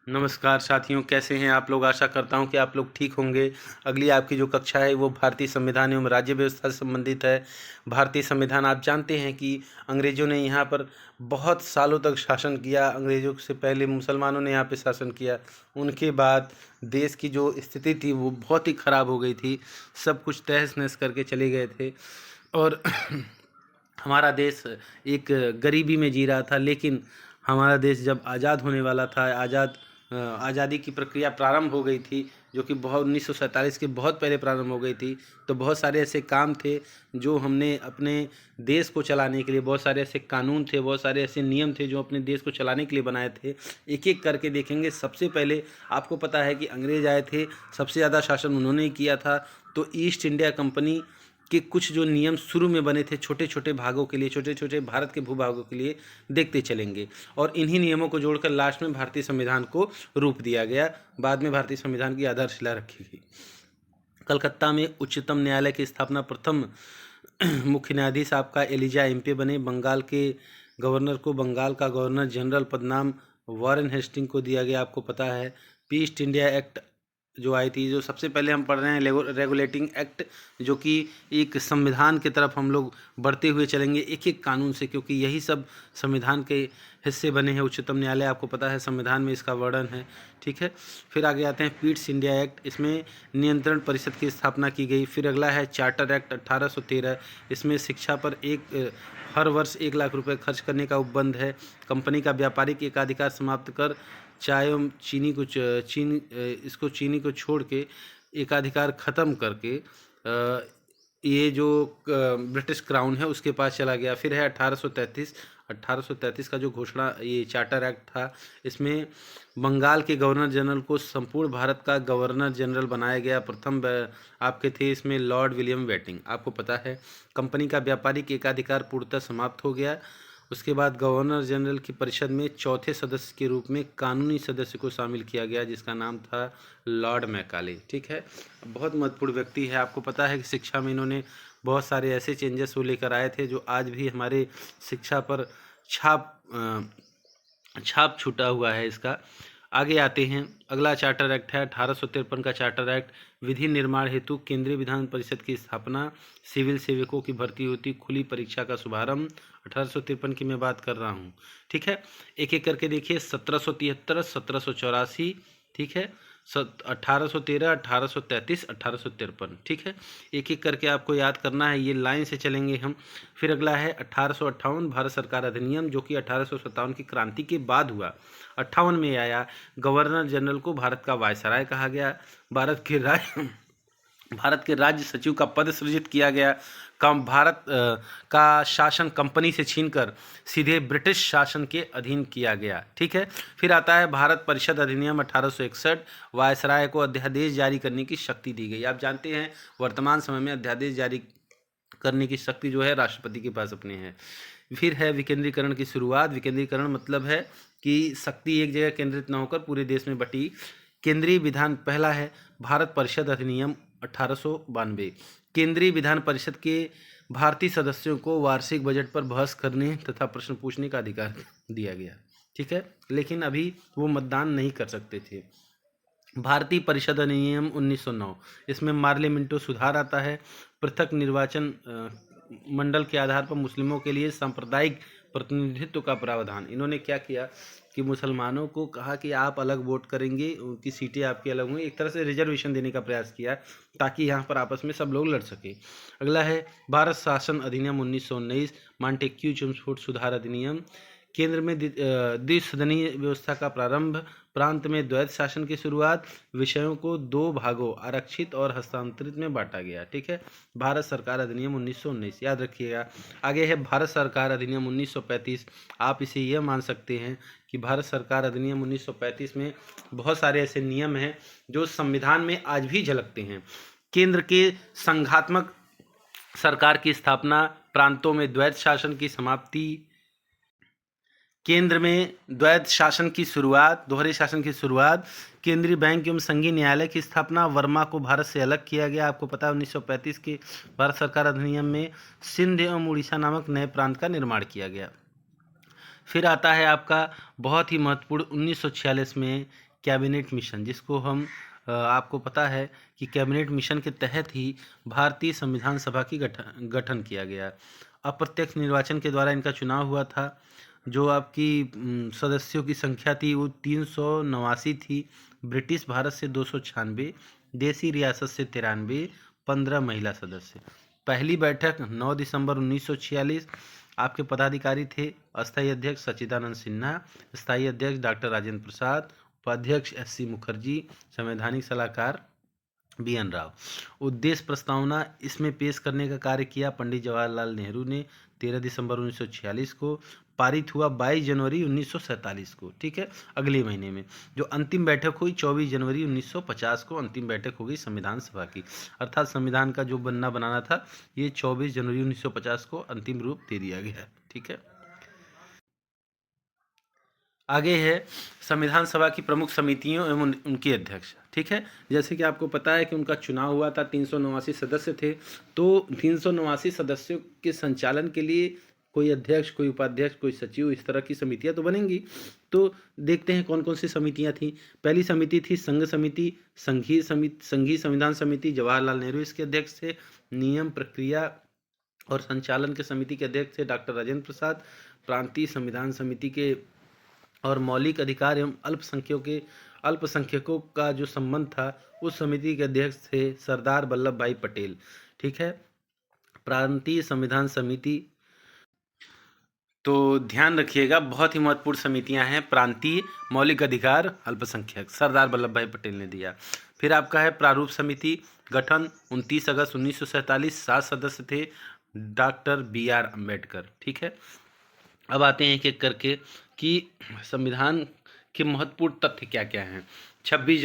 नमस्कार साथियों, कैसे हैं आप लोग। आशा करता हूं कि आप लोग ठीक होंगे। अगली आपकी जो कक्षा है वो भारतीय संविधान एवं राज्य व्यवस्था से संबंधित है। भारतीय संविधान आप जानते हैं कि अंग्रेज़ों ने यहाँ पर बहुत सालों तक शासन किया। अंग्रेज़ों से पहले मुसलमानों ने यहाँ पे शासन किया। उनके बाद देश की जो स्थिति थी वो बहुत ही ख़राब हो गई थी। सब कुछ तहस नहस करके चले गए थे और हमारा देश एक गरीबी में जी रहा था। लेकिन हमारा देश जब आज़ाद होने वाला था, आज़ादी की प्रक्रिया प्रारंभ हो गई थी, जो कि बहुत 1947 के बहुत पहले प्रारंभ हो गई थी। तो बहुत सारे ऐसे काम थे जो हमने अपने देश को चलाने के लिए, बहुत सारे ऐसे कानून थे, बहुत सारे ऐसे नियम थे जो अपने देश को चलाने के लिए बनाए थे। एक एक करके देखेंगे। सबसे पहले आपको पता है कि अंग्रेज़ आए थे, सबसे ज़्यादा शासन उन्होंने ही किया था। तो ईस्ट इंडिया कंपनी के कुछ जो नियम शुरू में बने थे छोटे छोटे भागों के लिए, छोटे छोटे भारत के भूभागों के लिए, देखते चलेंगे। और इन्हीं नियमों को जोड़कर लास्ट में भारतीय संविधान को रूप दिया गया। बाद में भारतीय संविधान की आधारशिला रखी गई। कलकत्ता में उच्चतम न्यायालय की स्थापना प्रथम मुख्य न्यायाधीश आपका एलिजा एम्पे बने। बंगाल के गवर्नर को बंगाल का गवर्नर जनरल पदनाम वॉरेन हेस्टिंग को दिया गया, आपको पता है। ईस्ट इंडिया एक्ट जो आई थी, जो सबसे पहले हम पढ़ रहे हैं रेगुलेटिंग एक्ट, जो कि एक संविधान की तरफ हम लोग बढ़ते हुए चलेंगे एक एक कानून से, क्योंकि यही सब संविधान के हिस्से बने हैं। उच्चतम न्यायालय आपको पता है संविधान में इसका वर्णन है, ठीक है। फिर आगे आते हैं पीट्स इंडिया एक्ट, इसमें नियंत्रण परिषद की स्थापना की गई। फिर अगला है चार्टर एक्ट 1813, इसमें शिक्षा पर हर वर्ष 1 लाख रुपए खर्च करने का उपबंध है। कंपनी का व्यापारिक एकाधिकार समाप्त कर चाय एवं चीनी को छोड़ के एकाधिकार ख़त्म करके ये जो ब्रिटिश क्राउन है उसके पास चला गया। फिर है 1833 का जो घोषणा, ये चार्टर एक्ट था, इसमें बंगाल के गवर्नर जनरल को संपूर्ण भारत का गवर्नर जनरल बनाया गया। प्रथम आपके थे इसमें लॉर्ड विलियम वेटिंग, आपको पता है। कंपनी का व्यापारिक एकाधिकार पूर्णतः समाप्त हो गया। उसके बाद गवर्नर जनरल की परिषद में चौथे सदस्य के रूप में कानूनी सदस्य को शामिल किया गया, जिसका नाम था लॉर्ड मैकाले, ठीक है। बहुत महत्वपूर्ण व्यक्ति है। आपको पता है कि शिक्षा में इन्होंने बहुत सारे ऐसे चेंजेस वो लेकर आए थे जो आज भी हमारे शिक्षा पर छाप छूटा हुआ है इसका। आगे आते हैं, अगला चार्टर एक्ट है 1853 का चार्टर एक्ट। विधि निर्माण हेतु केंद्रीय विधान परिषद की स्थापना, सिविल सेवकों की भर्ती होती, खुली परीक्षा का शुभारंभ। 1853 की मैं बात कर रहा हूँ, ठीक है। एक एक करके देखिए, 1773, 1784, ठीक है, 1813, 1833, 1853, ठीक है। एक एक करके आपको याद करना है, ये लाइन से चलेंगे हम। फिर अगला है 1858 भारत सरकार अधिनियम, जो कि 1857 की क्रांति के बाद हुआ। 58 में आया। गवर्नर जनरल को भारत का वायसराय कहा गया। भारत के राज्य सचिव का पद सृजित किया गया। भारत का शासन कंपनी से छीनकर सीधे ब्रिटिश शासन के अधीन किया गया, ठीक है। फिर आता है भारत परिषद अधिनियम 1861, वायसराय को अध्यादेश जारी करने की शक्ति दी गई। आप जानते हैं वर्तमान समय में अध्यादेश जारी करने की शक्ति जो है राष्ट्रपति के पास अपने है। फिर है विकेंद्रीकरण की शुरुआत। विकेंद्रीकरण मतलब है कि शक्ति एक जगह केंद्रित न होकर पूरे देश में बटी। केंद्रीय विधान, पहला है भारत परिषद अधिनियम 1892। केंद्रीय विधान परिषद के भारतीय सदस्यों को वार्षिक बजट पर बहस करने तथा प्रश्न पूछने का अधिकार दिया गया, ठीक है। लेकिन अभी वो मतदान नहीं कर सकते थे। भारतीय परिषद अधिनियम 1909, इसमें पार्लियामेंटो सुधार आता है। पृथक निर्वाचन मंडल के आधार पर मुस्लिमों के लिए सांप्रदायिक प्रतिनिधित्व का प्रावधान। इन्होंने क्या किया कि मुसलमानों को कहा कि आप अलग वोट करेंगे, उनकी सीटें आपकी अलग होंगी। एक तरह से रिजर्वेशन देने का प्रयास किया ताकि यहाँ पर आपस में सब लोग लड़ सके। अगला है भारत शासन अधिनियम 1919, मॉन्टेक्यू चेम्सफोर्ड सुधार अधिनियम। केंद्र में द्विसदनीय व्यवस्था का प्रारंभ, प्रांत में द्वैत शासन की शुरुआत, विषयों को 2 भागों आरक्षित और हस्तांतरित में बांटा गया, ठीक है। भारत सरकार अधिनियम 1919 याद रखिएगा। आगे है भारत सरकार अधिनियम 1935। आप इसे यह मान सकते हैं कि भारत सरकार अधिनियम 1935 में बहुत सारे ऐसे नियम हैं जो संविधान में आज भी झलकते हैं। केंद्र के संघात्मक सरकार की स्थापना, प्रांतों में द्वैत शासन की समाप्ति, केंद्र में द्वैत शासन की शुरुआत, दोहरे शासन की शुरुआत, केंद्रीय बैंक एवं संघीय न्यायालय की स्थापना। वर्मा को भारत से अलग किया गया। आपको पता है 1935 के भारत सरकार अधिनियम में सिंध एवं उड़ीसा नामक नए प्रांत का निर्माण किया गया। फिर आता है आपका बहुत ही महत्वपूर्ण 1946 में कैबिनेट मिशन, जिसको हम आपको पता है कि कैबिनेट मिशन के तहत ही भारतीय संविधान सभा की गठन किया गया। अप्रत्यक्ष निर्वाचन के द्वारा इनका चुनाव हुआ था। जो आपकी सदस्यों की संख्या थी वो 389 थी। ब्रिटिश भारत से 296, देसी रियासत से 93, 15 महिला सदस्य। पहली बैठक 9 दिसंबर 1946। आपके पदाधिकारी थे अस्थायी अध्यक्ष सच्चिदानंद सिन्हा, स्थायी अध्यक्ष डॉक्टर राजेंद्र प्रसाद, उपाध्यक्ष एस.सी. मुखर्जी, संवैधानिक सलाहकार बी.एन. राव। उद्देश्य प्रस्तावना इसमें पेश करने का कार्य किया पंडित जवाहरलाल नेहरू ने 13 दिसंबर 1946 को। पारित हुआ 22 जनवरी 1947 को, ठीक है, अगले महीने में। जो अंतिम बैठक हुई 24 जनवरी 1950 को अंतिम बैठक हो गई संविधान सभा की। अर्थात संविधान का जो बनाना था ये 24 जनवरी 1950 को अंतिम रूप दे दिया गया, ठीक है। आगे है संविधान सभा की प्रमुख समितियों एवं उनके अध्यक्ष, ठीक है। जैसे कि आपको पता है कि उनका चुनाव हुआ था, 389 सदस्य थे। तो 389 सदस्यों के संचालन के लिए कोई अध्यक्ष, कोई उपाध्यक्ष, कोई सचिव, इस तरह की समितियां तो बनेंगी। तो देखते हैं कौन कौन सी समितियां थी। पहली समिति थी संघ समिति, संघीय संविधान समिति, जवाहरलाल नेहरू इसके अध्यक्ष थे। नियम, प्रक्रिया और संचालन के समिति के अध्यक्ष थे डॉक्टर राजेंद्र प्रसाद। प्रांतीय संविधान समिति के और मौलिक अधिकार एवं अल्पसंख्यकों का जो संबंध था उस समिति के अध्यक्ष थे सरदार वल्लभ भाई पटेल, ठीक है। प्रांतीय संविधान समिति, तो ध्यान रखिएगा बहुत ही महत्वपूर्ण समितियां हैं। प्रांतीय, मौलिक अधिकार, अल्पसंख्यक, सरदार वल्लभ भाई पटेल ने दिया। फिर आपका है प्रारूप समिति, गठन 29 अगस्त 1947, 7 सदस्य थे, डॉक्टर बी.आर. अम्बेडकर, ठीक है। अब आते हैं एक एक करके कि संविधान के महत्वपूर्ण तथ्य क्या क्या हैं। 26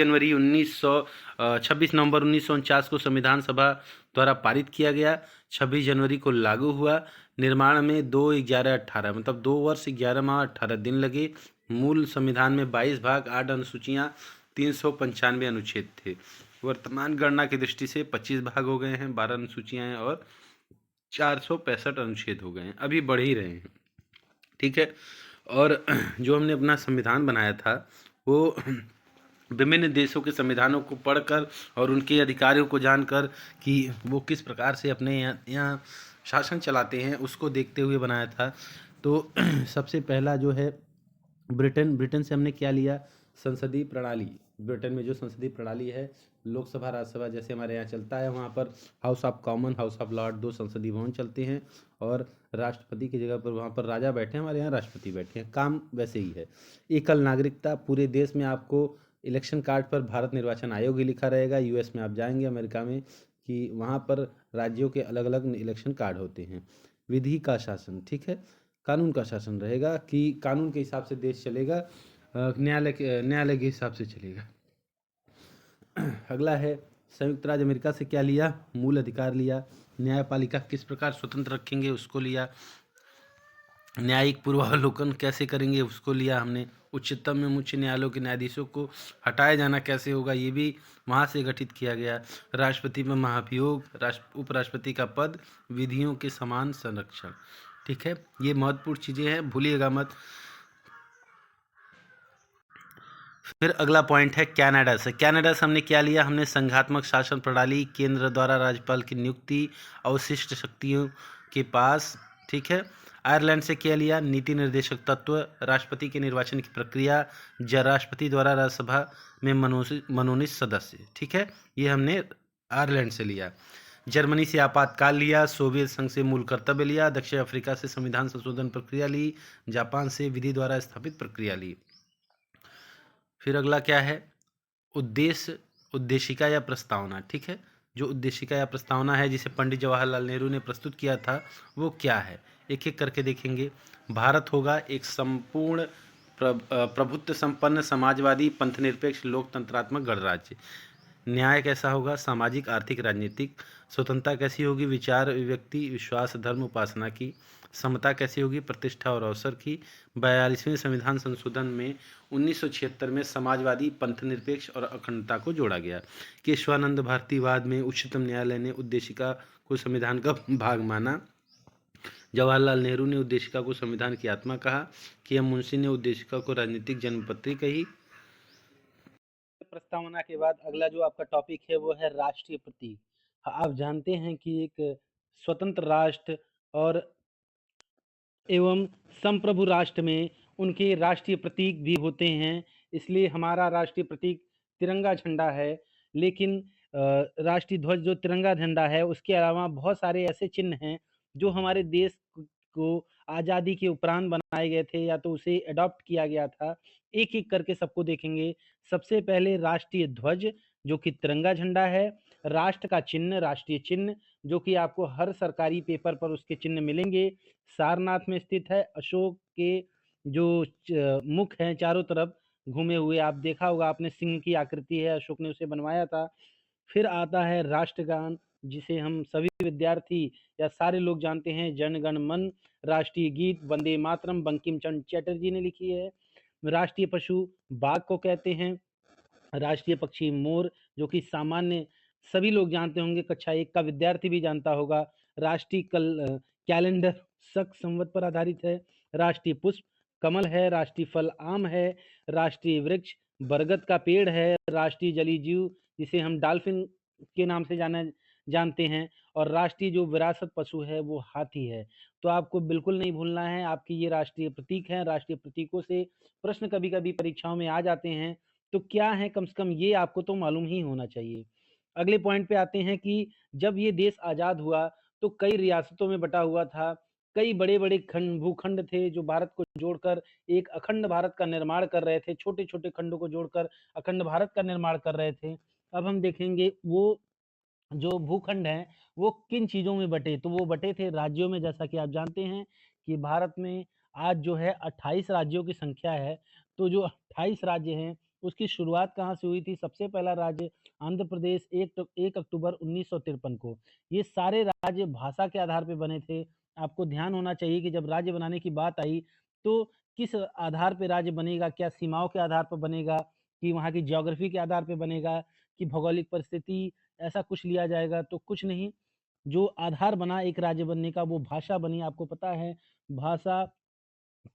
नवंबर 1949 को संविधान सभा द्वारा पारित किया गया। 26 जनवरी को लागू हुआ। निर्माण में 2/11/18 मतलब 2 वर्ष 11 माह 18 दिन लगे। मूल संविधान में 22 भाग, 8 अनुसूचियाँ, 395 अनुच्छेद थे। वर्तमान गणना की दृष्टि से 25 भाग हो गए हैं, 12 अनुसूचियाँ हैं और 465 अनुच्छेद हो गए हैं, अभी बढ़ ही रहे हैं, ठीक है। और जो हमने अपना संविधान बनाया था वो विभिन्न देशों के संविधानों को पढ़कर और उनके अधिकारों को जानकर कि वो किस प्रकार से अपने यहाँ शासन चलाते हैं उसको देखते हुए बनाया था। तो सबसे पहला जो है ब्रिटेन से हमने क्या लिया, संसदीय प्रणाली। ब्रिटेन में जो संसदीय प्रणाली है, लोकसभा राज्यसभा जैसे हमारे यहाँ चलता है, वहाँ पर house of common, house of Lord, 2 संसदीय भवन चलते हैं और राष्ट्रपति की जगह पर वहाँ पर राजा बैठे हैं, हमारे यहाँ राष्ट्रपति बैठे हैं, काम वैसे ही है। एकल नागरिकता, पूरे देश में आपको इलेक्शन कार्ड पर भारत निर्वाचन आयोग ही लिखा रहेगा। यूएस में आप जाएंगे, अमेरिका में, कि वहाँ पर राज्यों के अलग अलग इलेक्शन कार्ड होते हैं। विधि का शासन, ठीक है, कानून का शासन रहेगा कि कानून के हिसाब से देश चलेगा, न्यायालय के हिसाब से चलेगा। अगला है संयुक्त राज्य अमेरिका से क्या लिया, मूल अधिकार लिया। न्यायपालिका किस प्रकार स्वतंत्र रखेंगे उसको लिया। न्यायिक पूर्वावलोकन कैसे करेंगे उसको लिया हमने। उच्चतम एवं उच्च न्यायालयों के न्यायाधीशों को हटाया जाना कैसे होगा ये भी वहाँ से गठित किया गया। राष्ट्रपति में महाभियोग, उपराष्ट्रपति का पद, विधियों के समान संरक्षण, ठीक है। ये महत्वपूर्ण चीज़ें हैं, भूलिएगा मत। फिर अगला पॉइंट है कनाडा से। कनाडा से हमने क्या लिया, हमने संघात्मक शासन प्रणाली, केंद्र द्वारा राज्यपाल की नियुक्ति अवशिष्ट शक्तियों के पास, ठीक है। आयरलैंड से क्या लिया, नीति निर्देशक तत्व, राष्ट्रपति के निर्वाचन की प्रक्रिया, राष्ट्रपति द्वारा राज्यसभा में मनोनीत सदस्य, ठीक है, ये हमने आयरलैंड से लिया। जर्मनी से आपातकाल लिया, सोवियत संघ से मूल कर्तव्य लिया, दक्षिण अफ्रीका से संविधान संशोधन प्रक्रिया ली, जापान से विधि द्वारा स्थापित प्रक्रिया ली। फिर अगला क्या है, उद्देशिका या प्रस्तावना, ठीक है। जो उद्देशिका या प्रस्तावना है जिसे पंडित जवाहरलाल नेहरू ने प्रस्तुत किया था वो क्या है, एक एक करके देखेंगे। भारत होगा एक संपूर्ण प्रभुत्व संपन्न समाजवादी पंथनिरपेक्ष लोकतंत्रात्मक गणराज्य। न्याय कैसा होगा, सामाजिक, आर्थिक, राजनीतिक। स्वतंत्रता कैसी होगी, विचार अभिव्यक्ति, विश्वास, धर्म, उपासना की। समता कैसी होगी, प्रतिष्ठा और अवसर की। 42वें संविधान संशोधन में 1976 में समाजवादी, पंथनिरपेक्ष और अखंडता को जोड़ा गया। केशवानंद भारतीवाद में उच्चतम न्यायालय ने उद्देशिका को संविधान का भाग माना। जवाहरलाल नेहरू ने उद्देशिका को संविधान की आत्मा कहा। के एम मुंशी ने उद्देशिका को राजनीतिक जन्मपत्री कही। प्रस्तावना के बाद अगला जो आपका टॉपिक है वो है राष्ट्रीय प्रतीक। आप जानते हैं कि एक स्वतंत्र राष्ट्र और एवं संप्रभु राष्ट्र में उनके राष्ट्रीय प्रतीक भी होते हैं, इसलिए हमारा राष्ट्रीय प्रतीक तिरंगा झंडा है। लेकिन राष्ट्रीय ध्वज जो तिरंगा झंडा है, उसके अलावा बहुत सारे ऐसे चिन्ह हैं जो हमारे देश को आज़ादी के उपरांत बनाए गए थे या तो उसे अडॉप्ट किया गया था। एक-एक करके सबको देखेंगे। सबसे पहले राष्ट्रीय ध्वज जो कि तिरंगा झंडा है, राष्ट्र का चिन्ह, राष्ट्रीय चिन्ह जो कि आपको हर सरकारी पेपर पर उसके चिन्ह मिलेंगे। सारनाथ में स्थित है। अशोक के जो मुख हैं चारों तरफ घूमे हुए, आप देखा होगा आपने, सिंह की आकृति है, अशोक ने उसे बनवाया था। फिर आता है राष्ट्रगान, जिसे हम सभी विद्यार्थी या सारे लोग जानते हैं, जन गण मन। राष्ट्रीय गीत वंदे मातरम बंकिम चंद्र चटर्जी ने लिखी है। राष्ट्रीय पशु बाघ को कहते हैं। राष्ट्रीय पक्षी मोर, जो कि सामान्य सभी लोग जानते होंगे, कक्षा 1 का विद्यार्थी भी जानता होगा। राष्ट्रीय कैलेंडर शक संवत पर आधारित है। राष्ट्रीय पुष्प कमल है। राष्ट्रीय फल आम है। राष्ट्रीय वृक्ष बरगद का पेड़ है। राष्ट्रीय जलीय जीव जिसे हम डॉल्फिन के नाम से जानते हैं। और राष्ट्रीय जो विरासत पशु है वो हाथी है। तो आपको बिल्कुल नहीं भूलना है, आपके ये राष्ट्रीय प्रतीक हैं। राष्ट्रीय प्रतीकों से प्रश्न कभी कभी परीक्षाओं में आ जाते हैं, तो क्या है, कम से कम ये आपको तो मालूम ही होना चाहिए। अगले पॉइंट पे आते हैं कि जब ये देश आज़ाद हुआ तो कई रियासतों में बटा हुआ था। कई बड़े-बड़े भूखंड थे जो भारत को जोड़कर एक अखंड भारत का निर्माण कर रहे थे। छोटे-छोटे खंडों को जोड़कर अखंड भारत का निर्माण कर रहे थे। अब हम देखेंगे वो जो भूखंड हैं, वो किन चीज़ों में बँटे, तो वो बँटे थे राज्यों में। जैसा कि आप जानते हैं कि भारत में आज जो है 28 राज्यों की संख्या है। तो जो 28 राज्य हैं, उसकी शुरुआत कहाँ से हुई थी? सबसे पहला राज्य आंध्र प्रदेश 1 अक्टूबर 1953 को। ये सारे राज्य भाषा के आधार पे बने थे। आपको ध्यान होना चाहिए कि जब राज्य बनाने की बात आई, तो किस आधार पे राज्य बनेगा? क्या सीमाओं के आधार पर बनेगा, कि वहाँ की ज्योग्राफी के आधार पे बनेगा, कि भौगोलिक परिस्थिति, ऐसा कुछ लिया जाएगा? तो कुछ नहीं। जो आधार बना एक राज्य बनने का वो भाषा बनी। आपको पता है भाषा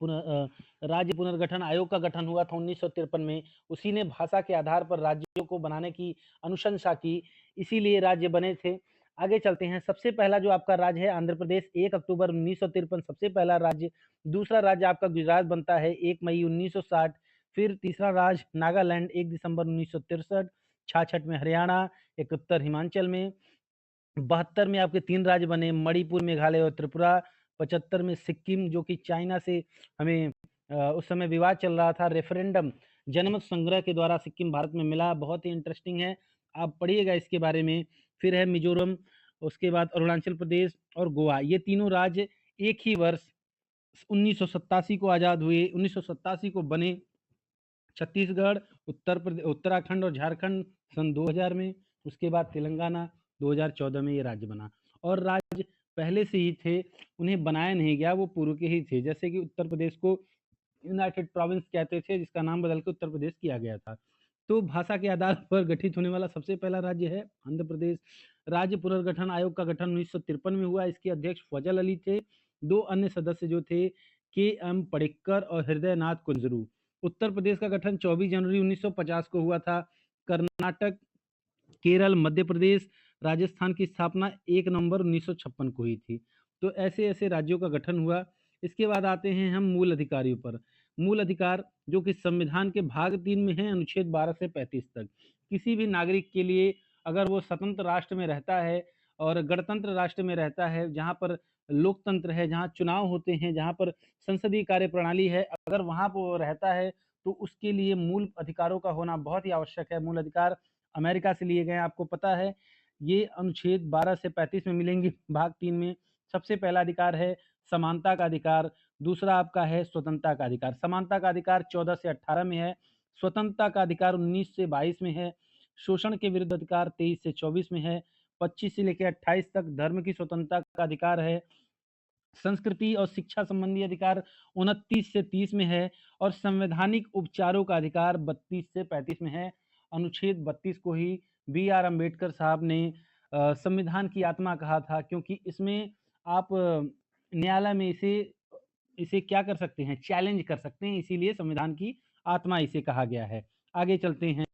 राज्य पुनर्गठन आयोग का गठन हुआ था 1953 में। उसी ने भाषा के आधार पर राज्यों को बनाने की अनुशंसा की, इसीलिए राज्य बने थे। आगे चलते हैं। सबसे पहला जो आपका राज्य है आंध्र प्रदेश, 1 अक्टूबर 1953 सबसे पहला राज्य। दूसरा राज्य आपका गुजरात बनता है 1 मई 1960। फिर तीसरा राज्य नागालैंड 1 दिसंबर 1963। 66 में हरियाणा, 71 हिमाचल में। 72 में आपके 3 राज्य बने, मणिपुर, मेघालय और त्रिपुरा। 75 में सिक्किम, जो कि चाइना से हमें उस समय विवाद चल रहा था, रेफरेंडम जनमत संग्रह के द्वारा सिक्किम भारत में मिला। बहुत ही इंटरेस्टिंग है, आप पढ़िएगा इसके बारे में। फिर है मिजोरम, उसके बाद अरुणाचल प्रदेश और गोवा। ये तीनों राज्य एक ही वर्ष 1987 को आज़ाद हुए, 1987 को बने। छत्तीसगढ़, उत्तराखंड और झारखंड सन 2000 में। उसके बाद तेलंगाना 2014 में ये राज्य बना। और राज्य पहले से ही थे, उन्हें बनाया नहीं गया, वो पूर्व के ही थे। जैसे कि उत्तर प्रदेश को यूनाइटेड प्रोविंस कहते थे, जिसका नाम बदल के उत्तर प्रदेश किया गया था। तो भाषा के आधार पर गठित होने वाला सबसे पहला राज्य है आंध्र प्रदेश। राज्य पुनर्गठन आयोग का गठन 1953 में हुआ। इसके अध्यक्ष फजल अली थे। 2 अन्य सदस्य जो थे के एम पडिक्कर और हृदय नाथ कुंजरू। उत्तर प्रदेश का गठन 24 जनवरी 1950 को हुआ था। कर्नाटक, केरल, मध्य प्रदेश, राजस्थान की स्थापना 1 नवंबर 1956 को हुई थी। तो ऐसे-ऐसे राज्यों का गठन हुआ। इसके बाद आते हैं हम मूल अधिकारियों पर। मूल अधिकार जो कि संविधान के भाग 3 में है, अनुच्छेद 12 से 35 तक। किसी भी नागरिक के लिए अगर वो स्वतंत्र राष्ट्र में रहता है और गणतंत्र राष्ट्र में रहता है, जहाँ पर लोकतंत्र है, जहाँ चुनाव होते हैं, जहाँ पर संसदीय कार्यप्रणाली है, अगर वहाँ पे वो रहता है, तो उसके लिए मूल अधिकारों का होना बहुत ही आवश्यक है। मूल अधिकार अमेरिका से लिए गए हैं, आपको पता है। ये अनुच्छेद 12 से 35 में मिलेंगे भाग 3 में। सबसे पहला अधिकार है समानता का अधिकार, दूसरा आपका है स्वतंत्रता का अधिकार। समानता का अधिकार 14 से 18 में है, स्वतंत्रता का अधिकार 19 से 22 में है, शोषण के विरुद्ध अधिकार 23 से 24 में है, 25 से लेकर 28 तक धर्म की स्वतंत्रता का अधिकार है, संस्कृति और शिक्षा संबंधी अधिकार 29 से 30 में है, और संवैधानिक उपचारों का अधिकार 32 से 35 में है। अनुच्छेद 32 को ही बी आर अम्बेडकर साहब ने संविधान की आत्मा कहा था, क्योंकि इसमें आप न्यायालय में इसे इसे क्या कर सकते हैं, चैलेंज कर सकते हैं, इसीलिए संविधान की आत्मा इसे कहा गया है। आगे चलते हैं।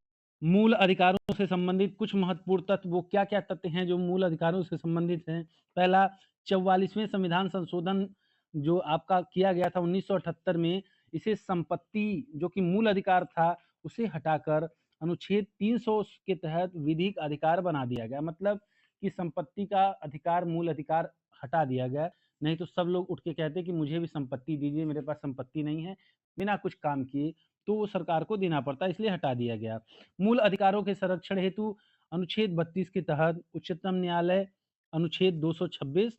मूल अधिकारों से संबंधित कुछ महत्वपूर्ण तत्व, वो क्या-क्या तथ्य हैं जो मूल अधिकारों से संबंधित हैं? पहला, 44वें संविधान संशोधन जो आपका किया गया था 1978 में, इसे संपत्ति जो कि मूल अधिकार था, उसे हटाकर अनुच्छेद 300 के तहत विधिक अधिकार बना दिया गया। मतलब कि संपत्ति का अधिकार, मूल अधिकार हटा दिया गया। नहीं तो सब लोग उठ के कहते कि मुझे भी संपत्ति दीजिए, मेरे पास संपत्ति नहीं है, बिना कुछ काम किए, तो वो सरकार को देना पड़ता है, इसलिए हटा दिया गया। मूल अधिकारों के संरक्षण हेतु अनुच्छेद 32 के तहत उच्चतम न्यायालय अनुच्छेद 226,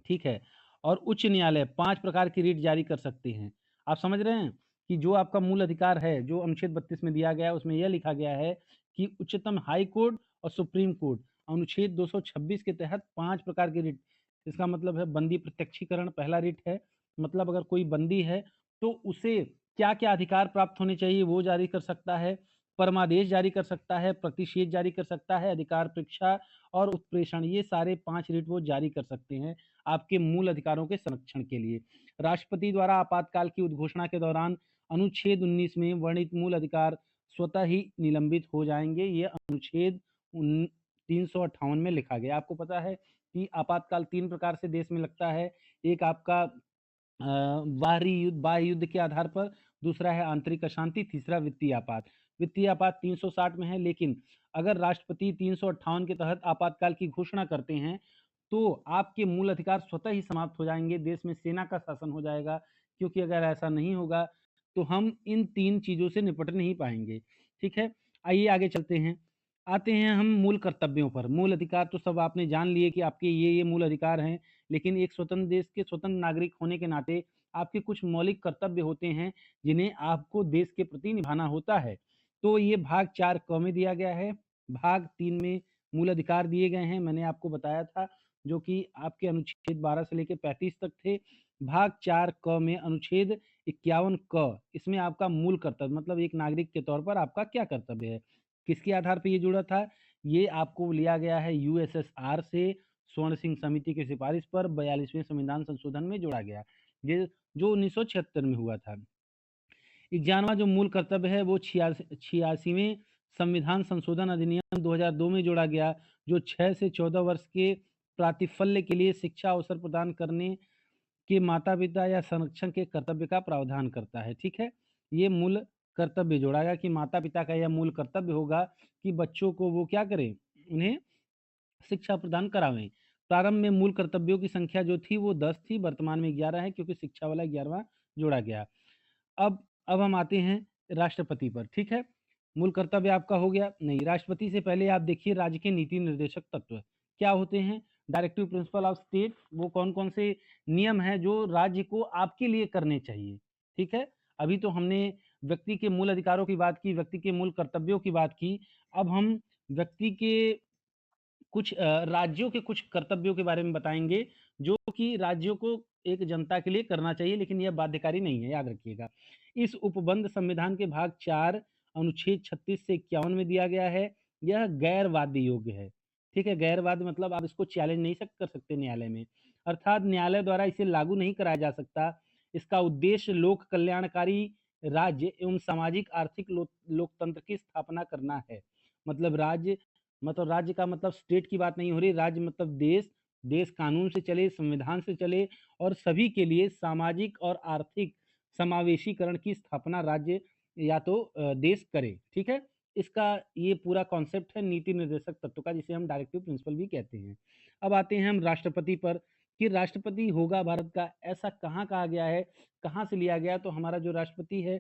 ठीक है, और उच्च न्यायालय 5 प्रकार की रिट जारी कर सकते हैं। आप समझ रहे हैं कि जो आपका मूल अधिकार है, जो अनुच्छेद 32 में दिया गया है, उसमें यह लिखा गया है कि उच्चतम हाई कोर्ट और सुप्रीम कोर्ट अनुच्छेद 226 के तहत 5 प्रकार की रिट, इसका मतलब है बंदी प्रत्यक्षीकरण पहला रिट है। मतलब अगर कोई बंदी है, तो उसे क्या-क्या अधिकार प्राप्त होने चाहिए, वो जारी कर सकता है। परमादेश जारी कर सकता है, प्रतिषेध जारी कर सकता है, अधिकार परीक्षा और उत्प्रेषण, ये सारे 5 रिट वो जारी कर सकते हैं आपके मूल अधिकारों के संरक्षण के लिए। राष्ट्रपति द्वारा आपातकाल की उद्घोषणा के दौरान अनुच्छेद 19 में वर्णित मूल अधिकार स्वतः ही निलंबित हो जाएँगे। ये अनुच्छेद 358 में लिखा गया है। आपको पता है कि आपातकाल 3 प्रकार से देश में लगता है। एक आपका बाह्य युद्ध के आधार पर, दूसरा है आंतरिक अशांति, तीसरा वित्तीय आपात। वित्तीय आपात 360 में है, लेकिन अगर राष्ट्रपति 358 के तहत आपातकाल की घोषणा करते हैं, तो आपके मूल अधिकार स्वतः ही समाप्त हो जाएँगे, देश में सेना का शासन हो जाएगा, क्योंकि अगर ऐसा नहीं होगा, तो हम इन 3 चीज़ों से निपट नहीं पाएँगे, ठीक है? आइए आगे चलते हैं। आते हैं हम मूल कर्तव्यों पर। मूल अधिकार तो सब आपने जान लिए कि आपके ये मूल अधिकार हैं, लेकिन एक स्वतंत्र देश के स्वतंत्र नागरिक होने के नाते आपके कुछ मौलिक कर्तव्य होते हैं, जिन्हें आपको देश के प्रति निभाना होता है। तो ये भाग 4 क में दिया गया है, भाग 3 में मूल अधिकार दिए गए हैं, मैंने आपको बताया था, जो कि आपके अनुच्छेद 12 से लेके 35 तक थे। भाग 4 क में अनुच्छेद 51 क, इसमें आपका मूल कर्तव्य, मतलब एक नागरिक के तौर पर आपका क्या कर्तव्य है। किसके आधार पे ये जुड़ा था? ये आपको लिया गया है यूएसएसआर से, स्वर्ण सिंह समिति की सिफारिश पर 42वें संविधान संशोधन में जोड़ा गया, ये जो 1976 में हुआ था। 91वां जो मूल कर्तव्य है, वो 86वें संविधान संशोधन अधिनियम 2002 में जोड़ा गया, जो 6 से 14 वर्ष के प्रातिफल्य के लिए शिक्षा अवसर प्रदान करने के माता-पिता या संरक्षण के कर्तव्य का प्रावधान करता है, ठीक है? ये मूल कर्तव्य जोड़ा गया कि माता-पिता का यह मूल कर्तव्य होगा कि बच्चों को वो क्या करें, उन्हें शिक्षा प्रदान करावें। प्रारंभ में मूल कर्तव्यों की संख्या जो थी वो 10 थी, वर्तमान में 11 है, क्योंकि शिक्षा वाला 11वां जोड़ा गया। अब हम आते हैं राष्ट्रपति पर, ठीक है? मूल कर्तव्य आपका हो गया। नहीं, राष्ट्रपति से पहले आप देखिए राज्य के नीति निर्देशक तत्व क्या होते हैं। डायरेक्टिव प्रिंसिपल ऑफ स्टेट, वो कौन-कौन से नियम हैं जो राज्य को आपके लिए करने चाहिए, ठीक है? अभी तो हमने व्यक्ति के मूल अधिकारों की बात की, व्यक्ति के मूल कर्तव्यों की बात की। अब हम व्यक्ति के कुछ राज्यों के कुछ कर्तव्यों के बारे में बताएँगे, जो कि राज्यों को एक जनता के लिए करना चाहिए, लेकिन यह बाध्यकारी नहीं है, याद रखिएगा। इस उपबंध संविधान के भाग 4 अनुच्छेद 36 से 51 में दिया गया है, यह गैर वाद्य योग्य है। ठीक है? गैर वाद्य मतलब आप इसको चैलेंज नहीं कर सकते न्यायालय में, अर्थात न्यायालय द्वारा इसे लागू नहीं कराया जा सकता। इसका उद्देश्य लोक कल्याणकारी राज्य एवं सामाजिक आर्थिक लोकतंत्र की स्थापना करना है। मतलब राज्य का मतलब स्टेट की बात नहीं हो रही, राज्य मतलब देश, देश कानून से चले, संविधान से चले और सभी के लिए सामाजिक और आर्थिक समावेशीकरण की स्थापना राज्य या तो देश करे, ठीक है? इसका ये पूरा कॉन्सेप्ट है नीति निर्देशक तत्व का, जिसे हम डायरेक्टिव प्रिंसिपल भी कहते हैं। अब आते हैं हम राष्ट्रपति पर, कि राष्ट्रपति होगा भारत का, ऐसा कहाँ कहा गया है, कहाँ से लिया गया? तो हमारा जो राष्ट्रपति है,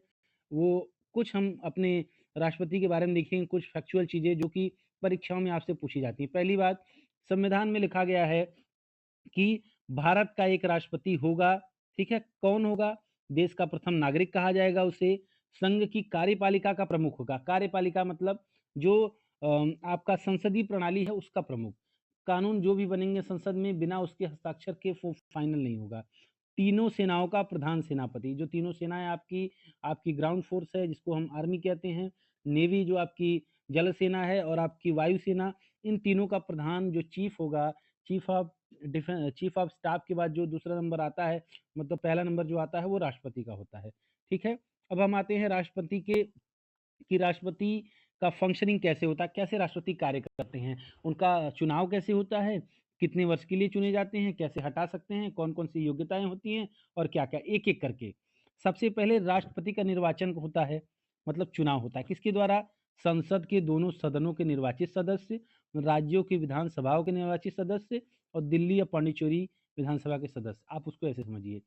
वो कुछ हम अपने राष्ट्रपति के बारे में देखेंगे, कुछ फैक्चुअल चीज़ें जो कि परीक्षाओं में आपसे पूछी जाती हैं। पहली बात, संविधान में लिखा गया है कि भारत का एक राष्ट्रपति होगा, ठीक है? कौन होगा? देश का प्रथम नागरिक कहा जाएगा उसे। संघ की कार्यपालिका का प्रमुख होगा। कार्यपालिका मतलब जो आपका संसदीय प्रणाली है उसका प्रमुख। कानून जो भी बनेंगे संसद में बिना उसके हस्ताक्षर के वो फाइनल नहीं होगा। तीनों सेनाओं का प्रधान सेनापति, जो तीनों सेनाएँ आपकी आपकी ग्राउंड फोर्स है जिसको हम आर्मी कहते हैं, नेवी जो आपकी जल सेना है और आपकी वायु सेना, इन तीनों का प्रधान जो चीफ होगा, चीफ ऑफ स्टाफ के बाद जो दूसरा नंबर आता है, मतलब पहला नंबर जो आता है वो राष्ट्रपति का होता है, ठीक है? अब हम आते हैं राष्ट्रपति के कि राष्ट्रपति का फंक्शनिंग कैसे होता है, कैसे राष्ट्रपति कार्य करते हैं, उनका चुनाव कैसे होता है, कितने वर्ष के लिए चुने जाते हैं, कैसे हटा सकते हैं, कौन-कौन सी योग्यताएँ होती हैं और क्या-क्या, एक-एक करके। सबसे पहले राष्ट्रपति का निर्वाचन होता है, मतलब चुनाव होता है। किसके द्वारा? संसद के दोनों सदनों के निर्वाचित सदस्य, राज्यों की विधानसभाओं के निर्वाचित सदस्य और दिल्ली या पांडिचेरी विधानसभा के सदस्य। आप उसको ऐसे समझिए।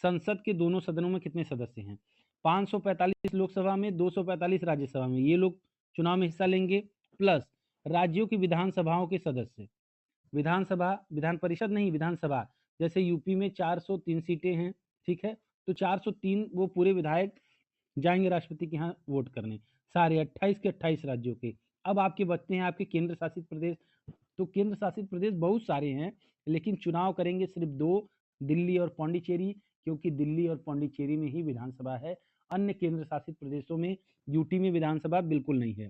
संसद के दोनों सदनों में कितने सदस्य हैं? 545 लोकसभा में, 245 राज्यसभा में। ये लोग चुनाव में हिस्सा लेंगे, प्लस राज्यों की विधानसभाओं के सदस्य। विधानसभा, विधान परिषद नहीं, विधानसभा। जैसे यूपी में 403 सीटें हैं, ठीक है? तो 403 वो पूरे विधायक जाएँगे राष्ट्रपति के यहाँ वोट करने, सारे 28 के 28 राज्यों के। अब आपके बचते हैं आपके केंद्र शासित प्रदेश। तो केंद्र शासित प्रदेश बहुत सारे हैं, लेकिन चुनाव करेंगे सिर्फ 2, दिल्ली और पौंडीचेरी, क्योंकि दिल्ली और पौंडीचेरी में ही विधानसभा है। अन्य केंद्र शासित प्रदेशों में, यूटी में विधानसभा बिल्कुल नहीं है।